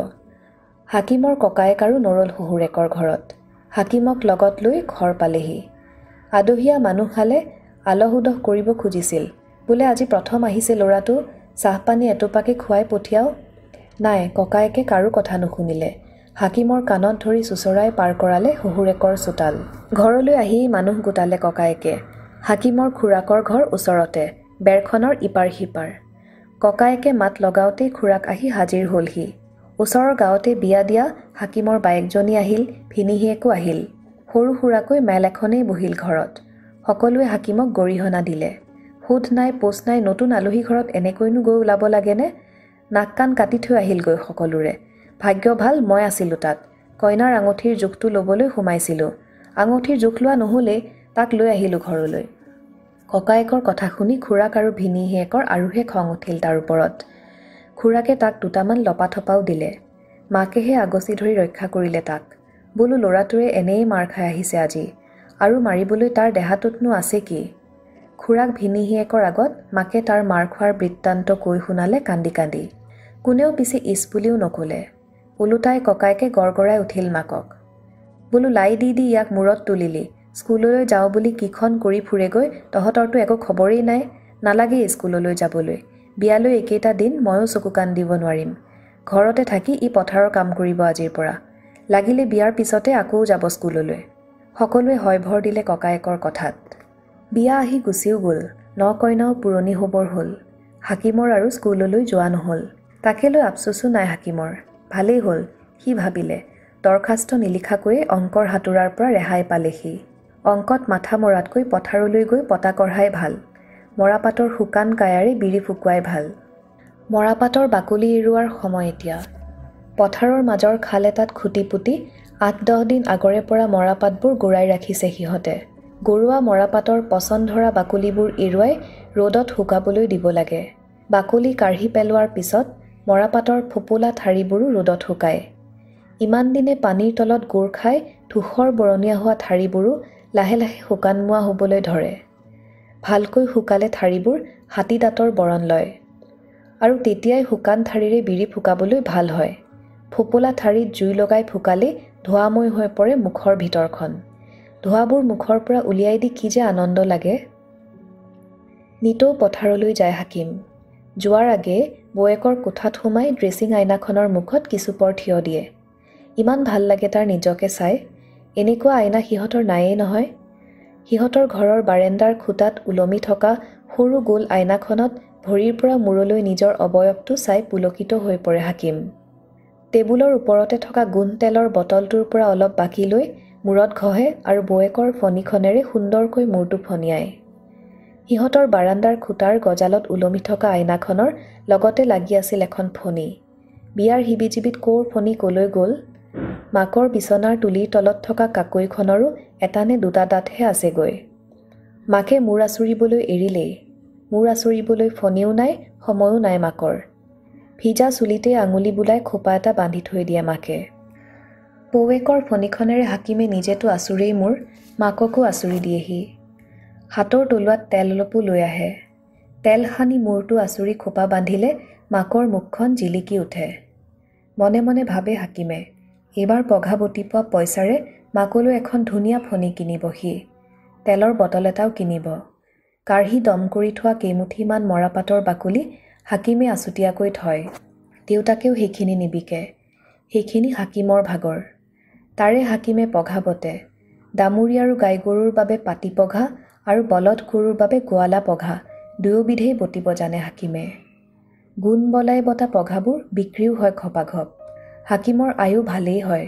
হাকিমৰ ককায়েক আৰু নৰল শহুৰেকৰ ঘৰত। হাকিমক লগত লৈ ঘৰ পালেহি। আদহীয়া মানুহহালে আলহ-উদহ কৰিব খুজিছিল। বোলে আজি প্ৰথম আহিছে ল'ৰাটো, চাহপানী এটোপাকে খুৱাই পঠিয়াও। নাই, ককায়েকে কাৰো কথা নুশুনিলে। হাকিমৰ কাণত ধৰি চুচৰাই পাৰ কৰালে শহুৰেকৰ চোতাল। ঘৰলৈ আহি মানুহ গোটালে ককায়েকে। হাকিমৰ খুৰাকৰ ঘৰ ওচৰতে, বেৰখনৰ ইপাৰ সিপাৰ। ককায়েকে মাত লগাওঁতেই খুৰাক আহি হাজিৰ হ'লহি। ওচৰৰ গাঁৱতে বিয়া দিয়া হাকিমৰ বায়েকজনী আহিল, ভিনীহিয়েকো আহিল। সৰু সুৰাকৈ মেল এখনেই বহিল ঘৰত। সকলোৱে হাকিমক গৰিহণা দিলে। সোধ নাই পোচ নাই, নতুন আলহী ঘৰত এনেকৈনো গৈ ওলাব লাগেনে? নাক কাণ কাটি থৈ আহিলগৈ সকলোৰে। ভাগ্য ভাল মই আছিলোঁ তাত। কইনাৰ আঙুঠিৰ জোখটো ল'বলৈ সোমাইছিলোঁ। আঙুঠিৰ জোখ লোৱা নহ'লেই, তাক লৈ আহিলোঁ ঘৰলৈ। ককায়েকৰ কথা শুনি খুৰাক আৰু ভিনীহিয়েকৰ আৰুহে খং উঠিল তাৰ ওপৰত। খুৰাকে তাক দুটামান লপাথপাও দিলে। মাকেহে আগচি ধৰি ৰক্ষা কৰিলে তাক। বোলো ল'ৰাটোৱে এনেই মাৰ খাই আহিছে আজি, আৰু মাৰিবলৈ তাৰ দেহাটোতনো আছে কি? খুৰাক ভিনীহিয়েকৰ আগত মাকে তাৰ মাৰ খোৱাৰ বৃত্তান্ত কৈ শুনালে কান্দি কান্দি। কোনেও পিছে ইছ বুলিও নকলে। ওলোটাই ককায়েকে গৰগৰাই উঠিল মাকক। বোলো লাই দি দি ইয়াক মূৰত তুলিলি, স্কুললৈ যাওঁ বুলি কিখন কৰি ফুৰেগৈ, তহঁতৰতো একো খবৰেই নাই। নালাগে স্কুললৈ যাবলৈ। বিয়ালৈ একেইটা দিন ময়ো চকু কাণ দিব নোৱাৰিম। ঘৰতে থাকি ই পথাৰৰ কাম কৰিব আজিৰ পৰা। লাগিলে বিয়াৰ পিছতে আকৌ যাব স্কুললৈ। সকলোৱে হয়ভৰ দিলে ককায়েকৰ কথাত। বিয়া আহি গুচিও গ'ল। ন কইনাও পুৰণি হ'বৰ হ'ল। হাকিমৰ আৰু স্কুললৈ যোৱা নহ'ল। তাকে লৈ আফচোচো নাই হাকিমৰ। ভালেই হ'ল, সি ভাবিলে। দৰখাস্ত নিলিখাকৈয়ে অংকৰ হাতোৰাৰ পৰা ৰেহাই পালে সি। অংকত মাথা মৰাতকৈ পথাৰলৈ গৈ পতা কঢ়াই ভাল। মৰাপাতৰ শুকান কায়াৰে বিৰি ফুকুৱাই ভাল। মৰাপাতৰ বাকলি এৰুৱাৰ সময় এতিয়া। পথাৰৰ মাজৰ খাল এটাত খুটি পুতি ৮-১০ দিন আগৰে পৰা মৰাপাতবোৰ গুৰাই ৰাখিছে সিহঁতে। গৰুৱা মৰাপাতৰ পচন ধৰা বাকলিবোৰ এৰুৱাই ৰ'দত শুকাবলৈ দিব লাগে। বাকলি কাঢ়ি পেলোৱাৰ পিছত মৰাপাতৰ ফোপোলা ঠাৰিবোৰো ৰ'দত শুকায়। ইমান দিনে পানীৰ তলত গোৰ খাই ধূসৰ বৰণীয়া হোৱা ঠাৰিবোৰো লাহে লাহে শুকানমুৱা হ'বলৈ ধৰে। ভালকৈ শুকালে ঠাৰিবোৰ হাতী দাঁতৰ বৰণ লয়, আৰু তেতিয়াই শুকান ঠাৰিৰে বিৰি ফুকাবলৈ ভাল হয়। ফোপোলা ঠাৰিত জুই লগাই ফুকালে ধোঁৱাময় হৈ পৰে মুখৰ ভিতৰখন। ধোঁৱাবোৰ মুখৰ পৰা উলিয়াই দি কি যে আনন্দ লাগে। নিতৌ পথাৰলৈ যায় হাকিম। যোৱাৰ আগে বৌয়েকৰ কোঠাত সোমাই ড্ৰেছিং আইনাখনৰ মুখত কিছুপৰ থিয় দিয়ে। ইমান ভাল লাগে তাৰ নিজকে চাই। এনেকুৱা আইনা সিহঁতৰ নায়েই নহয়। সিহঁতৰ ঘৰৰ বাৰেণ্ডাৰ খুটাত ওলমি থকা সৰু গোল আইনাখনত ভৰিৰ পৰা মূৰলৈ নিজৰ অৱয়ৱটো চাই পুলকিত হৈ পৰে হাকিম। টেবুলৰ ওপৰতে থকা গোন্ধ তেলৰ বটলটোৰ পৰা অলপ বাকি লৈ মূৰত ঘঁহে আৰু বৌয়েকৰ ফণীখনেৰে সুন্দৰকৈ মূৰটো ফণিয়ায়। সিহঁতৰ বাৰাণ্ডাৰ খুটাৰ গজালত ওলমি থকা আইনাখনৰ লগতে লাগি আছিল এখন ফণী। বিয়াৰ হিবিজিবিত ক'ৰ ফণী ক'লৈ গ'ল। মাকৰ বিচনাৰ তুলিৰ তলত থকা কাকৈখনৰো এটা নে দুটা দাঁতহে আছেগৈ। মাকে মূৰ আঁচুৰিবলৈ এৰিলেই। মূৰ আঁচুৰিবলৈ ফণীও নাই, সময়ো নাই মাকৰ। ভিজা চুলিতে আঙুলি বুলাই খোপা এটা বান্ধি থৈ দিয়ে মাকে। বৌয়েকৰ ফণীখনেৰে হাকিমে নিজেতো আঁচুৰেই মূৰ, মাককো আঁচুৰি দিয়েহি। হাতৰ তলুৱাত তেল অলপো লৈ আহে। তেল সানি মূৰটো আঁচুৰি খোপা বান্ধিলে মাকৰ মুখখন জিলিকি উঠে। মনে মনে ভাবে হাকিমে, এইবাৰ পঘা বটি পোৱা পইচাৰে মাকলৈ এখন ধুনীয়া ফণী কিনিব সি। তেলৰ বটল এটাও কিনিব। কাঢ়ি দম কৰি থোৱা কেইমুঠিমান মৰাপাতৰ বাকলি হাকিমে আছুতীয়াকৈ থয়। দেউতাকেও সেইখিনি নিবিকে। সেইখিনি হাকিমৰ ভাগৰ। তাৰে হাকিমে পঘা বটে। দামুৰী আৰু গাই গৰুৰ বাবে পাতি পঘা আৰু বলদ গৰুৰ বাবে গোৱালা পঘা, দুয়োবিধেই বটিব জানে হাকিমে। গুণ বলাই বটা পঘাবোৰ বিক্ৰীও হয় ঘপাঘপ। হাকিমৰ আয়ু ভালেই হয়।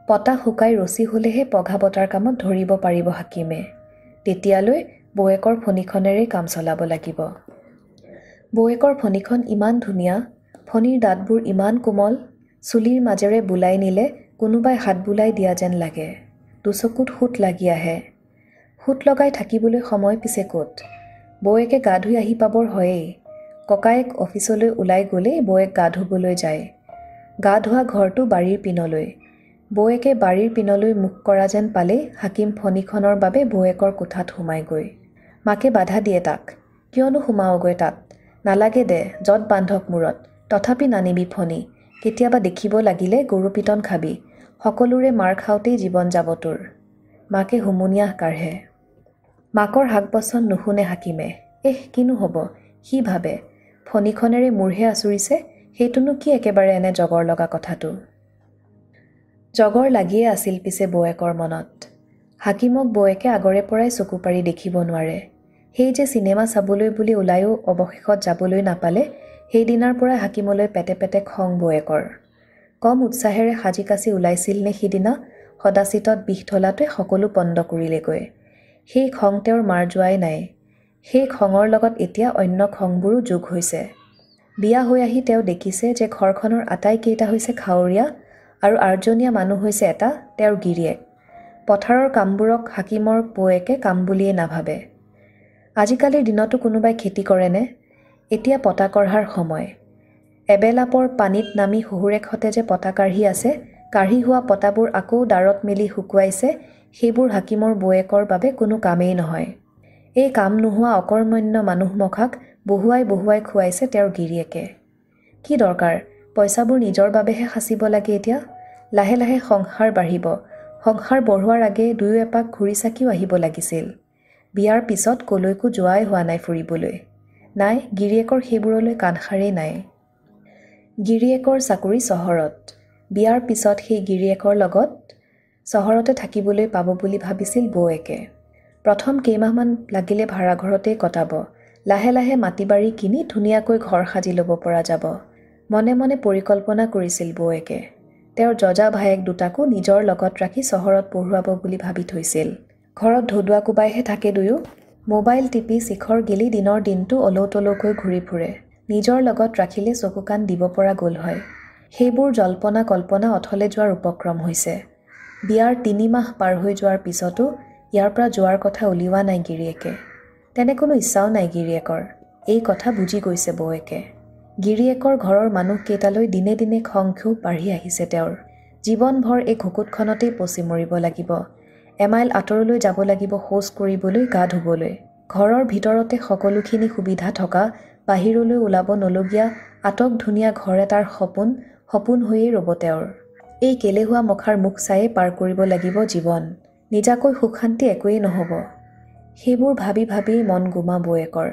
পতা শুকাই ৰচি হ'লেহে পঘা বটাৰ কামত ধৰিব পাৰিব হাকিমে। তেতিয়ালৈ বৌয়েকৰ ফণীখনেৰেই কাম চলাব লাগিব। বৌয়েকৰ ফণীখন ইমান ধুনীয়া, ফণীৰ দাঁতবোৰ ইমান কোমল, চুলিৰ মাজেৰে বুলাই নিলে কোনোবাই হাত বুলাই দিয়া যেন লাগে। দুচকুত সোঁত লাগি আহে। সোঁত লগাই থাকিবলৈ সময় পিছে ক'ত। বৌয়েকে গা ধুই আহি পাবৰ হয়েই। ককায়েক অফিচলৈ ওলাই গ'লেই বৌয়েক গা ধুবলৈ যায়। গা ধোৱা ঘৰটো বাৰীৰ পিনলৈ। বৌয়েকে বাৰীৰ পিনলৈ মুখ কৰা যেন পালেই হাকিম ফণীখনৰ বাবে বৌয়েকৰ কোঠাত সোমাইগৈ। মাকে বাধা দিয়ে তাক। কিয়নো সোমাওগৈ তাত। নালাগে দে, য'ত বান্ধক মূৰত, তথাপি নানিবি ফণী। কেতিয়াবা দেখিব লাগিলে গৰু পিটন খাবি। সকলোৰে মাৰ খাওঁতেই জীৱন যাব তোৰ। মাকে হুমুনিয়াহ কাঢ়ে। মাকৰ হাক বচন নুশুনে হাকিমে। কিনো হ'ব, সি ভাবে। ফণীখনেৰে মূৰহে আঁচুৰিছে, সেইটোনো কি একেবাৰে এনে জগৰ লগা কথাটো। জগৰ লাগিয়ে আছিল পিছে বৌয়েকৰ মনত। হাকিমক বৌয়েকে আগৰে পৰাই চকু পাৰি দেখিব নোৱাৰে। সেই যে চিনেমা চাবলৈ বুলি ওলায়ো অৱশেষত যাবলৈ নাপালে, সেইদিনাৰ পৰা হাকিমলৈ পেটে পেটে খং বৌয়েকৰ। কম উৎসাহেৰে সাজি কাচি ওলাইছিল নে সিদিনা, সদাচিতত বিষ ঢলাটোৱে সকলো পণ্ড কৰিলেগৈ। সেই খং তেওঁৰ মাৰ যোৱাই নাই। সেই খঙৰ লগত এতিয়া অন্য খংবোৰো যোগ হৈছে। বিয়া হৈ আহি তেওঁ দেখিছে যে ঘৰখনৰ আটাইকেইটা হৈছে খাৱৰীয়া আৰু আৰ্জনীয়া মানুহ হৈছে এটা তেওঁৰ গিৰিয়েক। পথাৰৰ কামবোৰক হাকিমৰ বৌয়েকে কাম বুলিয়ে নাভাবে। আজিকালিৰ দিনতো কোনোবাই খেতি কৰেনে? এতিয়া পতা কঢ়াৰ সময়। এবেলাপৰ পানীত নামি শহুৰেকহঁতে যে পতা কাঢ়ি আছে, কাঢ়ি হোৱা পতাবোৰ আকৌ দাৰত মেলি শুকুৱাইছে, সেইবোৰ হাকিমৰ বৌয়েকৰ বাবে কোনো কামেই নহয়। এই কাম নোহোৱা অকৰ্মণ্য মানুহমখাক বহুৱাই বহুৱাই খুৱাইছে তেওঁৰ গিৰিয়েকে। কি দৰকাৰ, পইচাবোৰ নিজৰ বাবেহে সাঁচিব লাগে এতিয়া। লাহে লাহে সংসাৰ বাঢ়িব। সংসাৰ বঢ়োৱাৰ আগে দুয়ো এপাক ঘূৰি চাকিও আহিব লাগিছিল। বিয়াৰ পিছত কলৈকো যোৱাই হোৱা নাই ফুৰিবলৈ। নাই, গিৰিয়েকৰ সেইবোৰলৈ কাণসাৰেই নাই। গিৰিয়েকৰ চাকৰি চহৰত। বিয়াৰ পিছত সেই গিৰিয়েকৰ লগত চহৰতে থাকিবলৈ পাব বুলি ভাবিছিল বৌয়েকে। প্ৰথম কেইমাহমান লাগিলে ভাড়াঘৰতেই কটাব। লাহে লাহে মাটি বাৰী কিনি ধুনীয়াকৈ ঘৰ সাজি ল'ব পৰা যাব। মনে মনে পৰিকল্পনা কৰিছিল বৌয়েকে। তেওঁৰ যজা ভায়েক দুটাকো নিজৰ লগত ৰাখি চহৰত পঢ়ুৱাব বুলি ভাবি থৈছিল। ঘৰত ধুদুৱা কোবাইহে থাকে দুয়ো। মোবাইল টিপি শিখৰ গিলি দিনৰ দিনটো অলৌতলৌকৈ ঘূৰি ফুৰে। নিজৰ লগত ৰাখিলে চকু কাণ দিব পৰা গ'ল হয়। সেইবোৰ জল্পনা কল্পনা অথলে যোৱাৰ উপক্ৰম হৈছে। বিয়াৰ ৩ মাহ পাৰ হৈ যোৱাৰ পিছতো ইয়াৰ পৰা যোৱাৰ কথা উলিওৱা নাই গিৰিয়েকে। তেনে কোনো ইচ্ছাও নাই গিৰিয়েকৰ। এই কথা বুজি গৈছে বৌয়েকে। গিৰিয়েকৰ ঘৰৰ মানুহকেইটালৈ দিনে দিনে খং ক্ষোভ বাঢ়ি আহিছে তেওঁৰ। জীৱনভৰ এই ঘুকুটখনতেই পচি মৰিব লাগিব। এমাইল আঁতৰলৈ যাব লাগিব শৌচ কৰিবলৈ, গা ধুবলৈ। ঘৰৰ ভিতৰতে সকলোখিনি সুবিধা থকা, বাহিৰলৈ ওলাব নলগীয়া আটক ধুনীয়া ঘৰ এটাৰ সপোন হৈয়ে ৰ'ব তেওঁৰ। এই কেলেহুৱা মখাৰ মুখ চায়ে পাৰ কৰিব লাগিব জীৱন। নিজাকৈ সুখ শান্তি একোৱেই নহ'ব। সেইবোৰ ভাবি ভাবি মন গোমা বৌয়েকৰ।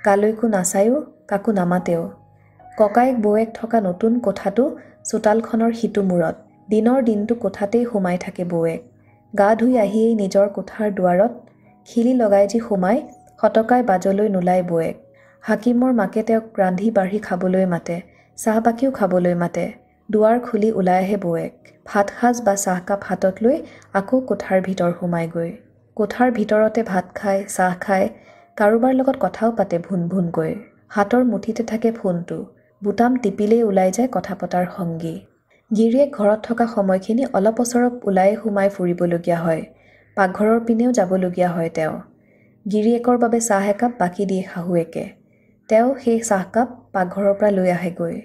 কালৈকো নাচায়ো, কাকো নামাতেও। ককায়েক বৌয়েক থকা নতুন কোঠাটো চোতালখনৰ সিটো মূৰত। দিনৰ দিনটো কোঠাতেই সোমাই থাকে বৌয়েক। গা ধুই আহিয়েই নিজৰ কোঠাৰ দুৱাৰত খিলি লগাই যি সোমাই, সটকাই বাজলৈ নোলায় বৌয়েক। হাকিমৰ মাকে তেওঁক ৰান্ধি বাঢ়ি খাবলৈ মাতে, চাহবাকিও খাবলৈ মাতে। দুৱাৰ খুলি ওলাই আহে বৌয়েক। ভাত সাজ বা চাহকাপ হাতত লৈ আকৌ কোঠাৰ ভিতৰ সোমাইগৈ। কোঠাৰ ভিতৰতে ভাত খায়, চাহ খায়, কাৰোবাৰ লগত কথাও পাতে ভুন ভুনকৈ। হাতৰ মুঠিতে থাকে ফোনটো। বুটাম টিপিলেই ওলাই যায় কথা পতাৰ সংগী। গিৰিয়েক ঘৰত থকা সময়খিনি অলপ অচৰপ ওলাই সোমাই ফুৰিবলগীয়া হয়। পাকঘৰৰ পিনেও যাবলগীয়া হয় তেওঁ। গিৰিয়েকৰ বাবে চাহ একাপ বাকি দিয়ে শাহুৱেকে। তেওঁ সেই চাহকাপ পাকঘৰৰ পৰা লৈ আহেগৈ।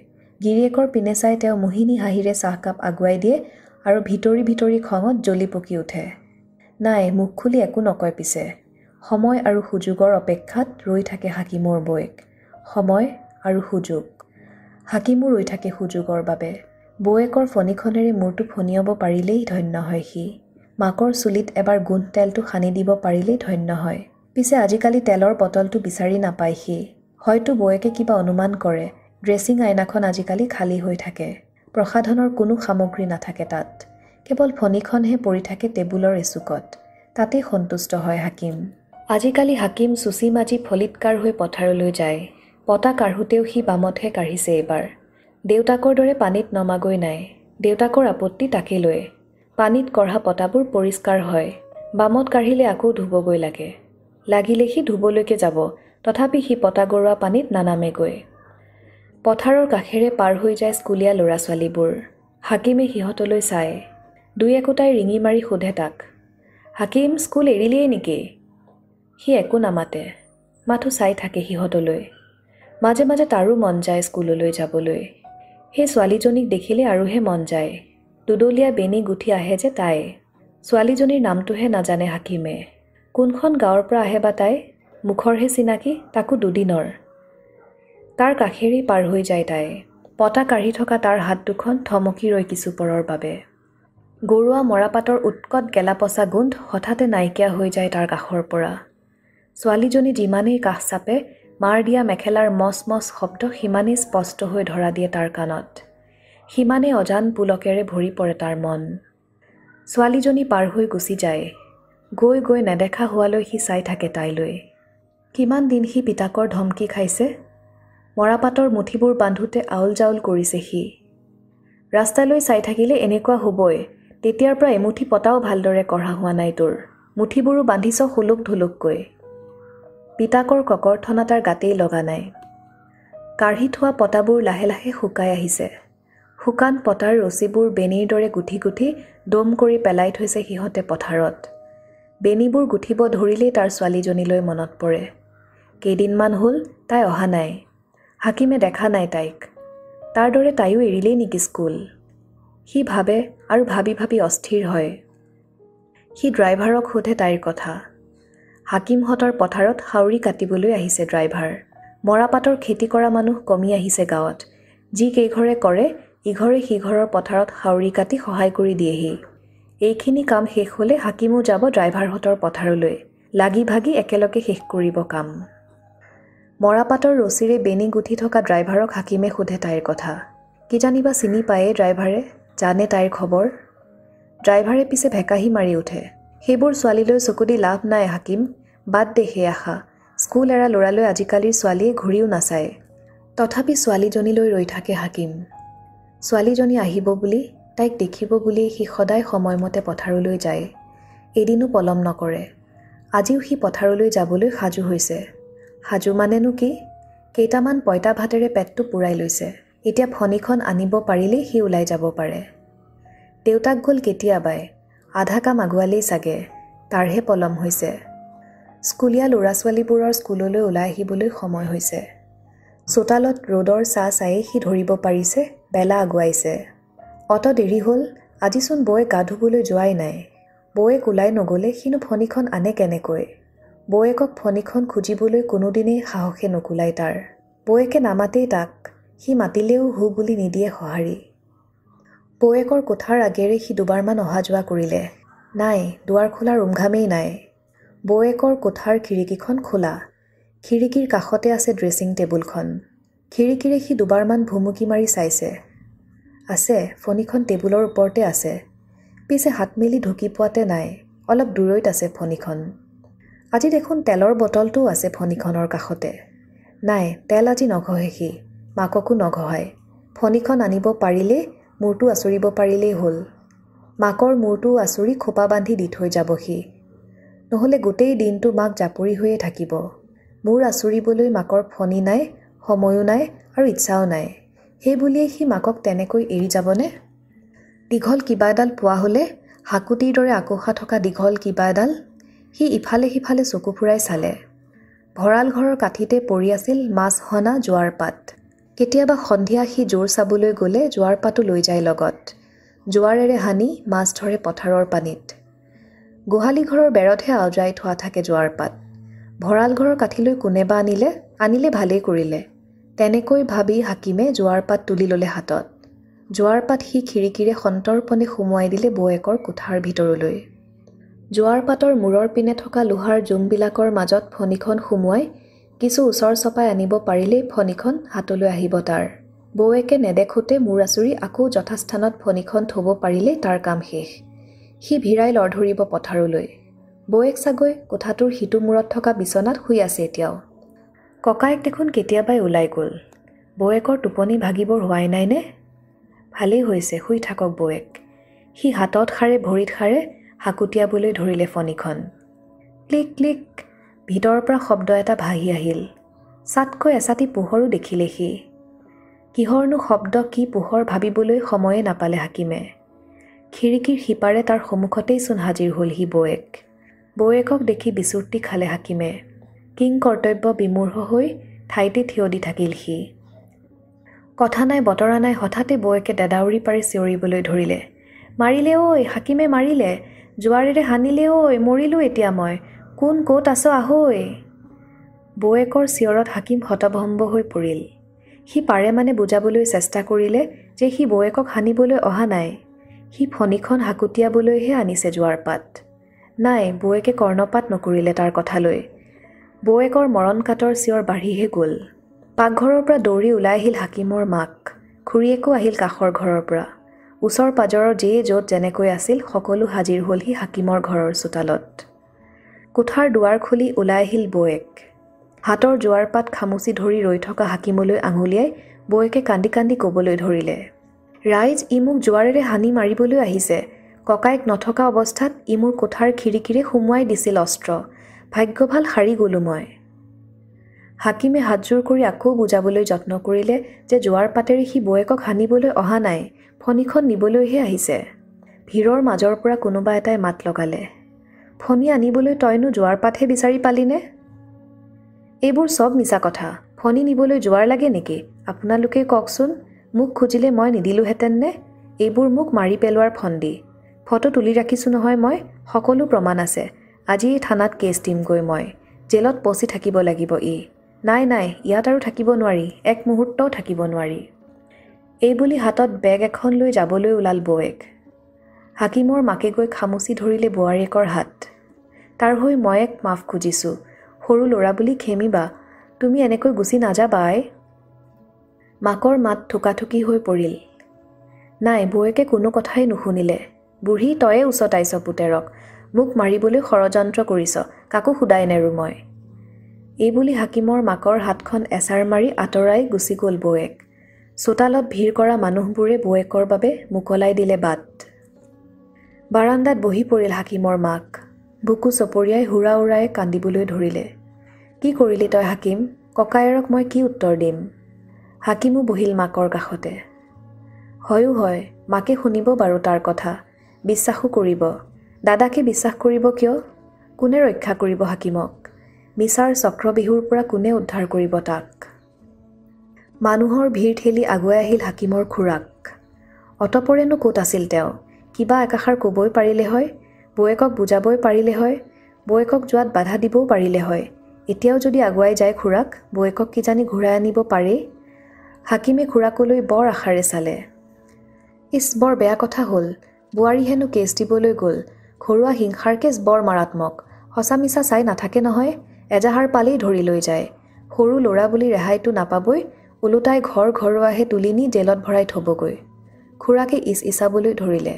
গিৰিয়েকৰ পিনে চাই তেওঁ মোহিনী হাঁহিৰে চাহকাপ আগুৱাই দিয়ে আৰু ভিতৰি ভিতৰি খঙত জ্বলি পকি উঠে। নাই, মুখ খুলি একো নকয় পিছে। সময় আৰু সুযোগৰ অপেক্ষাত ৰৈ থাকে হাকিমৰ বৌয়েক। সময় আৰু সুযোগ। হাকিমো ৰৈ থাকে সুযোগৰ বাবে। বৌয়েকৰ ফণীখনেৰে মূৰটো ফণিয়াব পাৰিলেই ধন্য হয় সি। মাকৰ চুলিত এবাৰ গোন্ধ তেলটো সানি দিব পাৰিলেই ধন্য হয়। পিছে আজিকালি তেলৰ বটলটো বিচাৰি নাপায় সি। হয়তো বৌয়েকে কিবা অনুমান কৰে। ড্ৰেছিং আইনাখন আজিকালি খালী হৈ থাকে। প্ৰসাধনৰ কোনো সামগ্ৰী নাথাকে তাত। কেৱল ফণীখনহে পৰি থাকে টেবুলৰ এচুকত। তাতেই সন্তুষ্ট হয় হাকিম। আজিকালি হাকিম চুচি মাজি ফলিতকাৰ হৈ পথাৰলৈ যায়। পতা কাঢ়োতেও সি বামতহে কাঢ়িছে এইবাৰ। দেউতাকৰ দৰে পানীত নমাগৈ নাই। দেউতাকৰ আপত্তি তাকে লৈ। পানীত কঢ়া পতাবোৰ পৰিষ্কাৰ হয়। বামত কাঢ়িলে আকৌ ধুবগৈ লাগে। লাগিলে সি ধুবলৈকে যাব, তথাপি সি পতা গৰুৱা পানীত নানামেগৈ। পথাৰৰ কাষেৰে পাৰ হৈ যায় স্কুলীয়া ল'ৰা ছোৱালীবোৰ। হাকিমে সিহঁতলৈ চায়। দুই একোটাই ৰিঙি মাৰি সোধে তাক, হাকিম, স্কুল এৰিলিয়েই নেকি? সি একো নামাতে, মাথো চাই থাকে সিহঁতলৈ। মাজে মাজে তাৰো মন যায় স্কুললৈ যাবলৈ। সেই ছোৱালীজনীক দেখিলে আৰুহে মন যায়। দুদলীয়া বেনী গুঠি আহে যে তাই। ছোৱালীজনীৰ নামটোহে নাজানে হাকিমে। কোনখন গাঁৱৰ পৰা আহে বা তাই? মুখৰহে চিনাকি, তাকো দুদিনৰ। তাৰ কাষেৰেই পাৰ হৈ যায় তাই। পতা কাঢ়ি থকা তাৰ হাত দুখন থমকি ৰয় কিছু পৰৰ বাবে। গৰুৱা মৰাপাতৰ উৎকট গেলা পচা গোন্ধ হঠাতে নাইকিয়া হৈ যায় তাৰ কাষৰ পৰা। ছোৱালীজনী যিমানেই কাষ চাপে, মাৰ দিয়া মেখেলাৰ মচ মচ শব্দ সিমানেই স্পষ্ট হৈ ধৰা দিয়ে তাৰ কাণত। সিমানেই অজান পুলকেৰে ভৰি পৰে তাৰ মন। ছোৱালীজনী পাৰ হৈ গুচি যায়। গৈ গৈ নেদেখা হোৱালৈ সি চাই থাকে তাইলৈ। কিমান দিন সি পিতাকৰ ধমকি খাইছে। মৰাপাতৰ মুঠিবোৰ বান্ধোতে আউল জাউল কৰিছে সি। ৰাস্তালৈ চাই থাকিলে এনেকুৱা হ'বই। তেতিয়াৰ পৰা এমুঠি পতাও ভালদৰে কঢ়া হোৱা নাই তোৰ। মুঠিবোৰো বান্ধিছ হুলুক ঢুলুককৈ। পিতাকৰ ককৰ্থনা তাৰ গাতেই লগা নাই। কাঢ়ি থোৱা পতাবোৰ লাহে লাহে শুকাই আহিছে। শুকান পতাৰ ৰছীবোৰ বেনীৰ দৰে গুঠি গুঠি দম কৰি পেলাই থৈছে সিহঁতে পথাৰত। বেনীবোৰ গুঠিব ধৰিলেই তাৰ ছোৱালীজনীলৈ মনত পৰে। কেইদিনমান হ'ল তাই অহা নাই। হাকিমে দেখা নাই তাইক। তাৰ দৰে তাইও এৰিলেই নেকি স্কুল। সি ভাবে আৰু ভাবি ভাবি অস্থিৰ হয়। সি ড্ৰাইভাৰক সোধে তাইৰ কথা। হাকিমহঁতৰ পথাৰত হাউৰি কাটিবলৈ আহিছে ড্ৰাইভাৰ। মৰাপাতৰ খেতি কৰা মানুহ কমি আহিছে গাঁৱত। যি কেইঘৰে কৰে ইঘৰে সিঘৰৰ পথাৰত হাউৰি কাটি সহায় কৰি দিয়েহি। এইখিনি কাম শেষ হ'লে হাকিমো যাব ড্ৰাইভাৰহঁতৰ পথাৰলৈ। লাগি ভাগি একেলগে শেষ কৰিব কাম। মৰাপাতৰ ৰছীৰে বেনী গুঠি থকা ড্ৰাইভাৰক হাকিমে সোধে তাইৰ কথা। কিজানিবা চিনি পায়েই ড্ৰাইভাৰে, জানে তাইৰ খবৰ। ড্ৰাইভাৰে পিছে ভেকাহি মাৰি উঠে। সেইবোৰ ছোৱালীলৈ চকু দি লাভ নাই হাকিম, বাদ দে সেই আশা। স্কুল এৰা ল'ৰালৈ আজিকালিৰ ছোৱালীয়ে ঘূৰিও নাচায়। তথাপি ছোৱালীজনীলৈ ৰৈ থাকে হাকিম। ছোৱালীজনী আহিব বুলি, তাইক দেখিব বুলি সি সদায় সময়মতে পথাৰলৈ যায়। এদিনো পলম নকৰে। আজিও সি পথাৰলৈ যাবলৈ সাজু হৈছে। সাজু মানেনো কি? কেইটামান পঁইতা ভাতেৰে পেটটো পূৰাই লৈছে। এতিয়া ফণীখন আনিব পাৰিলেই সি ওলাই যাব পাৰে। দেউতাক গ'ল কেতিয়াবাই, আধা কাম আগুৱালেই চাগে, তাৰহে পলম হৈছে। স্কুলীয়া ল'ৰা ছোৱালীবোৰৰ স্কুললৈ ওলাই আহিবলৈ সময় হৈছে। চোতালত ৰ'দৰ ছাঁ চায়েই সি ধৰিব পাৰিছে বেলা আগুৱাইছে। অত দেৰি হ'ল, আজিচোন বৌয়ে গা ধুবলৈ যোৱাই নাই। বৌয়েক ওলাই নগ'লে সিনো ফণীখন আনে কেনেকৈ? বৌয়েকক ফণীখন খুজিবলৈ কোনোদিনেই সাহসে নোকোলাই তাৰ। বৌয়েকে নামাতেই তাক, সি মাতিলেও হু বুলি নিদিয়ে সঁহাৰি। বৌয়েকৰ কোঠাৰ আগেৰে সি দুবাৰমান অহা যোৱা কৰিলে। নাই, দুৱাৰ খোলাৰ উমঘামেই নাই। বৌয়েকৰ কোঠাৰ খিৰিকীখন খোলা। খিৰিকীৰ কাষতে আছে ড্ৰেছিং টেবুলখন। খিৰিকীৰে সি দুবাৰমান ভুমুকি মাৰি চাইছে। আছে, ফণীখন টেবুলৰ ওপৰতে আছে। পিছে হাত মেলি ঢুকি পোৱাতে নাই, অলপ দূৰৈত আছে ফণীখন। আজি দেখোন তেলৰ বটলটোও আছে ফণীখনৰ কাষতে। নাই, তেল আজি নঘহে সি, মাককো নঘহায়। ফণীখন আনিব পাৰিলেই, মূৰটো আঁচুৰিব পাৰিলেই হ'ল। মাকৰ মূৰটোও আঁচুৰি খোপা বান্ধি দি থৈ যাব সি। নহ'লে গোটেই দিনটো মাক জাপৰি হৈয়ে থাকিব। মূৰ আঁচুৰিবলৈ মাকৰ ফণী নাই, সময়ো নাই আৰু ইচ্ছাও নাই। সেই বুলিয়েই সি মাকক তেনেকৈ এৰি যাবনে? দীঘল কিবা এডাল পোৱা হ'লে, হাকুটিৰ দৰে আকোশা থকা দীঘল কিবা এডাল। সি ইফালে সিফালে চকু ফুৰাই চালে। ভঁৰাল ঘৰৰ কাঠিতে পৰি আছিল মাছ হনা জোৱাৰ পাত। কেতিয়াবা সন্ধিয়া সি জোৰ চাবলৈ গ'লে জোৱাৰ পাতো লৈ যায় লগত। জোৱাৰেৰে সানি মাছ ধৰে পথাৰৰ পানীত। গোহালি ঘৰৰ বেৰতহে আওজাই থোৱা থাকে জোৱাৰ পাত। ভঁৰাল ঘৰৰ কাঠিলৈ কোনেবা আনিলে ভালেই কৰিলে। তেনেকৈ ভাবি হাকিমে জোৱাৰ পাত তুলি ল'লে হাতত। জোৱাৰ পাত সি খিৰিকীৰে সন্তৰ্পণে সুমুৱাই দিলে বৌয়েকৰ কোঠাৰ ভিতৰলৈ। জোৱাৰ পাতৰ মূৰৰ পিনে থকা লোহাৰ জোংবিলাকৰ মাজত ফণীখন সুমুৱাই কিছু ওচৰ চপাই আনিব পাৰিলেই ফণীখন হাতলৈ আহিব তাৰ। বৌয়েকে নেদেখোঁতে মূৰ আঁচুৰি আকৌ যথাস্থানত ফণীখন থ'ব পাৰিলেই তাৰ কাম শেষ। সি ভিৰাই লৰ ধৰিব পথাৰলৈ। বৌয়েক চাগৈ কোঠাটোৰ সিটো মূৰত থকা বিচনাত শুই আছে এতিয়াও। ককায়েক দেখোন কেতিয়াবাই ওলাই গ'ল। বৌয়েকৰ টোপনি ভাগিবৰ হোৱাই নাইনে? ভালেই হৈছে, শুই থাকক বৌয়েক। সি হাতত সাৰে ভৰিত সাৰে হাকুটিয়াবলৈ ধৰিলে ফণীখন। ক্লিক ক্লিক ভিতৰৰ পৰা শব্দ এটা ভাহি আহিল। চাটকৈ এচাটি পোহৰো দেখিলে সি। কিহৰনো শব্দ কি পোহৰ ভাবিবলৈ সময়ে নাপালে হাকিমে। খিৰিকীৰ সিপাৰে তাৰ সন্মুখতেই চোন হাজিৰ হ'ল সি বৌয়েক। বৌয়েকক দেখি বিচুৰ্তি খালে হাকিমে। কিং কৰ্তব্য বিমূঢ় হৈ ঠাইতে থিয় দি থাকিল সি। কথা নাই বতৰা নাই হঠাতে বৌয়েকে দেদাউৰি পাৰি চিঞৰিবলৈ ধৰিলে। মাৰিলে ঐ, হাকিমে মাৰিলে, জোৱাৰেৰে সানিলে ঐ, মৰিলোঁ এতিয়া মই, কোন ক'ত আছ আহৈ। বৌয়েকৰ চিঞৰত হাকিম হতভম্ব হৈ পৰিল। সি পাৰে মানে বুজাবলৈ চেষ্টা কৰিলে যে সি বৌয়েকক সানিবলৈ অহা নাই। সি ফণীখন হাকুটিয়াবলৈহে আনিছে জোৱাৰ পাত। নাই, বৌয়েকে কৰ্ণপাত নকৰিলে তাৰ কথালৈ। বৌয়েকৰ মৰণ কাতৰ চিঞৰ বাঢ়িহে গ'ল। পাকঘৰৰ পৰা দৌৰি ওলাই আহিল হাকিমৰ মাক। খুৰীয়েকো আহিল কাষৰ ঘৰৰ পৰা। ওচৰ পাজৰৰ যিয়ে য'ত যেনেকৈ আছিল সকলো হাজিৰ হ'লহি হাকিমৰ ঘৰৰ চোতালত। কোঠাৰ দুৱাৰ খুলি ওলাই আহিল বৌৱেক। হাতৰ জোৱাৰ পাত খামুচি ধৰি ৰৈ থকা হাকিমলৈ আঙুলিয়াই বৌৱেকে কান্দি কান্দি ক'বলৈ ধৰিলে, ৰাইজ, ই মোক জোৱাৰেৰে হানি মাৰিবলৈ আহিছে। ককায়েক নথকা অৱস্থাত ই মোৰ কোঠাৰ খিৰিকীৰে সুমুৱাই দিছিল অস্ত্ৰ। ভাগ্য ভাল সাৰি গ'লোঁ মই। হাকিমে হাতজোৰ কৰি আকৌ বুজাবলৈ যত্ন কৰিলে যে জোৱাৰ পাতেৰে সি বৌৱেকক হানিবলৈ অহা নাই, ফণীখন নিবলৈহে আহিছে। ভিৰৰ মাজৰ পৰা কোনোবা এটাই মাত লগালে, ফণী আনিবলৈ তইনো জোৱাৰ পাতহে বিচাৰি পালিনে? এইবোৰ চব মিছা কথা। ফণী নিবলৈ জোৱাৰ লাগে নেকি? আপোনালোকেই কওকচোন, মোক খুজিলে মই নিদিলোহেঁতেন নে? এইবোৰ মোক মাৰি পেলোৱাৰ ফন্দি। ফটো তুলি ৰাখিছোঁ নহয় মই, সকলো প্ৰমাণ আছে। আজি এই থানাত কেছ দিমগৈ মই। জেলত পচি থাকিব লাগিব ই। নাই নাই, ইয়াত আৰু থাকিব নোৱাৰি, এক মুহূৰ্তও থাকিব নোৱাৰি। এইবুলি হাতত বেগ এখন লৈ যাবলৈ ওলাল বৌৱেক। হাকিমৰ মাকে গৈ খামুচি ধৰিলে বোৱাৰীয়েকৰ হাত। তাৰ হৈ মই এক মাফ খুজিছোঁ। সৰু ল'ৰা বুলি খেমিবা, তুমি এনেকৈ গুচি নাযাবা আই। মাকৰ মাত থোকাথুকি হৈ পৰিল। নাই, বৌৱেকে কোনো কথাই নুশুনিলে। বুঢ়ী, তয়ে উচতাইছ পুতেৰক, মোক মাৰিবলৈ ষড়যন্ত্ৰ কৰিছ, কাকো সোধাই নেৰো মই। এইবুলি হাকিমৰ মাকৰ হাতখন এচাৰ মাৰি আঁতৰাই গুচি গ'ল বৌৱেক। চোতালত ভিৰ কৰা মানুহবোৰে বৌৱেকৰ বাবে মোকলাই দিলে বাট। বাৰান্দাত বহি পৰিল হাকিমৰ মাক। বুকু চপৰিয়াই হুৰা উৰাই কান্দিবলৈ ধৰিলে। কি কৰিলি তই হাকিম? ককায়েৰক মই কি উত্তৰ দিম? হাকিমো বহিল মাকৰ কাষতে। হয়ো হয়, মাকে শুনিব বাৰু তাৰ কথা, বিশ্বাসো কৰিব। দাদাকে বিশ্বাস কৰিব কিয়? কোনে ৰক্ষা কৰিব হাকিমক? মিছাৰ চক্ৰবিহুৰ পৰা কোনে উদ্ধাৰ কৰিব তাক? মানুহৰ ভিৰ ঠেলি আগুৱাই আহিল হাকিমৰ খুৰাক। অতপৰেনো ক'ত আছিল তেওঁ? কিবা একাষাৰ ক'বই পাৰিলে হয়, বৌৱেকক বুজাবই পাৰিলে হয়, বৌৱেকক যোৱাত বাধা দিবও পাৰিলে হয়। এতিয়াও যদি আগুৱাই যায় খুৰাক, বৌৱেকক কিজানি ঘূৰাই আনিব পাৰেই। হাকিমে খুৰাকলৈ বৰ আশাৰে চালে। ইছ, বৰ বেয়া কথা হ'ল। বোৱাৰী হেনো কেছ দিবলৈ গ'ল। ঘৰুৱা হিংসাৰ কেছ বৰ মাৰাত্মক। সঁচা মিছা চাই নাথাকে নহয়, এজাহাৰ পালেই ধৰি লৈ যায়। সৰু ল'ৰা বুলি ৰেহাইটো নাপাবই, ওলোটাই ঘৰ ঘৰুৱাহে তুলি নি জেলত ভৰাই থ'বগৈ। খুৰাকে ইচাবলৈ ধৰিলে।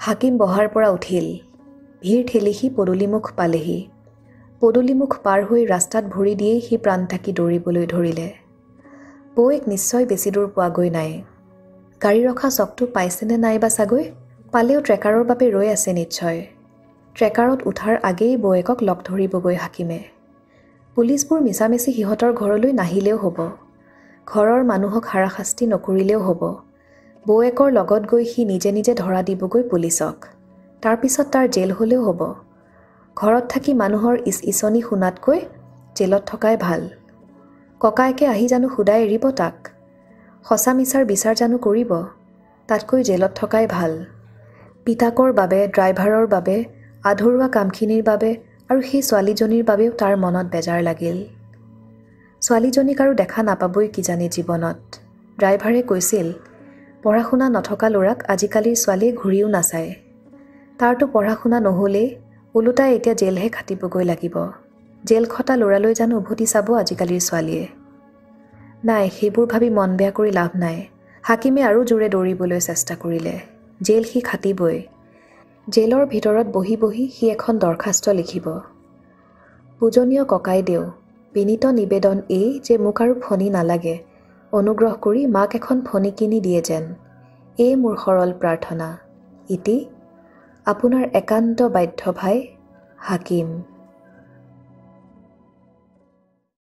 হাকিম বহাৰ পৰা উঠিল। ভিৰ ঠেলি সি পদূলিমুখ পালেহি। পদূলিমুখ পাৰ হৈ ৰাস্তাত ভৰি দিয়েই সি প্ৰাণ ঢাকি দৌৰিবলৈ ধৰিলে। বৌৱেক নিশ্চয় বেছি দূৰ পোৱাগৈ নাই। গাড়ী ৰখা চকটো পাইছেনে নাইবা চাগৈ? পালেও ট্ৰেকাৰৰ বাবে ৰৈ আছে নিশ্চয়। ট্ৰেকাৰত উঠাৰ আগেই বৌৱেকক লগ ধৰিবগৈ হাকিমে। পুলিচবোৰ মিছামিছি সিহঁতৰ ঘৰলৈ নাহিলেও হ'ব। ঘৰৰ মানুহক হাৰাশাস্তি নকৰিলেও হ'ব। বৌৱেকৰ লগত গৈ সি নিজে নিজে ধৰা দিবগৈ পুলিচক। তাৰপিছত তাৰ জেল হ'লেও হ'ব। ঘৰত থাকি মানুহৰ ইচনি শুনাতকৈ জেলত থকাই ভাল। ককায়েকে আহি জানো সুদাই এৰিব তাক? সঁচা মিছাৰ বিচাৰ জানো কৰিব? তাতকৈ জেলত থকাই ভাল। পিতাকৰ বাবে, ড্ৰাইভাৰৰ বাবে, আধৰুৱা কামখিনিৰ বাবে আৰু সেই ছোৱালীজনীৰ বাবেও তাৰ মনত বেজাৰ লাগিল। ছোৱালীজনীক আৰু দেখা নাপাবই কিজানি জীৱনত। ড্ৰাইভাৰে কৈছিল, পঢ়া শুনা নথকা ল'ৰাক আজিকালিৰ ছোৱালীয়ে ঘূৰিও নাচায়। তাৰতো পঢ়া শুনা নহ'লেই, ওলোটাই এতিয়া জেলহে খাটিবগৈ লাগিব। জেল খটা ল'ৰালৈ জানো উভতি চাব আজিকালিৰ ছোৱালীয়ে? নাই, সেইবোৰ ভাবি মন বেয়া কৰি লাভ নাই। হাকিমে আৰু জোৰে দৌৰিবলৈ চেষ্টা কৰিলে। জেল সি খাটিবই। জেলৰ ভিতৰত বহি বহি সি এখন দৰখাস্ত লিখিব। পূজনীয় ককাইদেউ, বিনীত নিবেদন এই যে মোক আৰু ফণী নালাগে। অনুগ্ৰহ কৰি মাক এখন ফণী কিনি দিয়ে যেন। এই মোৰ সৰল প্ৰাৰ্থনা। ইতি আপোনাৰ একান্ত বাধ্য ভাই হাকিম।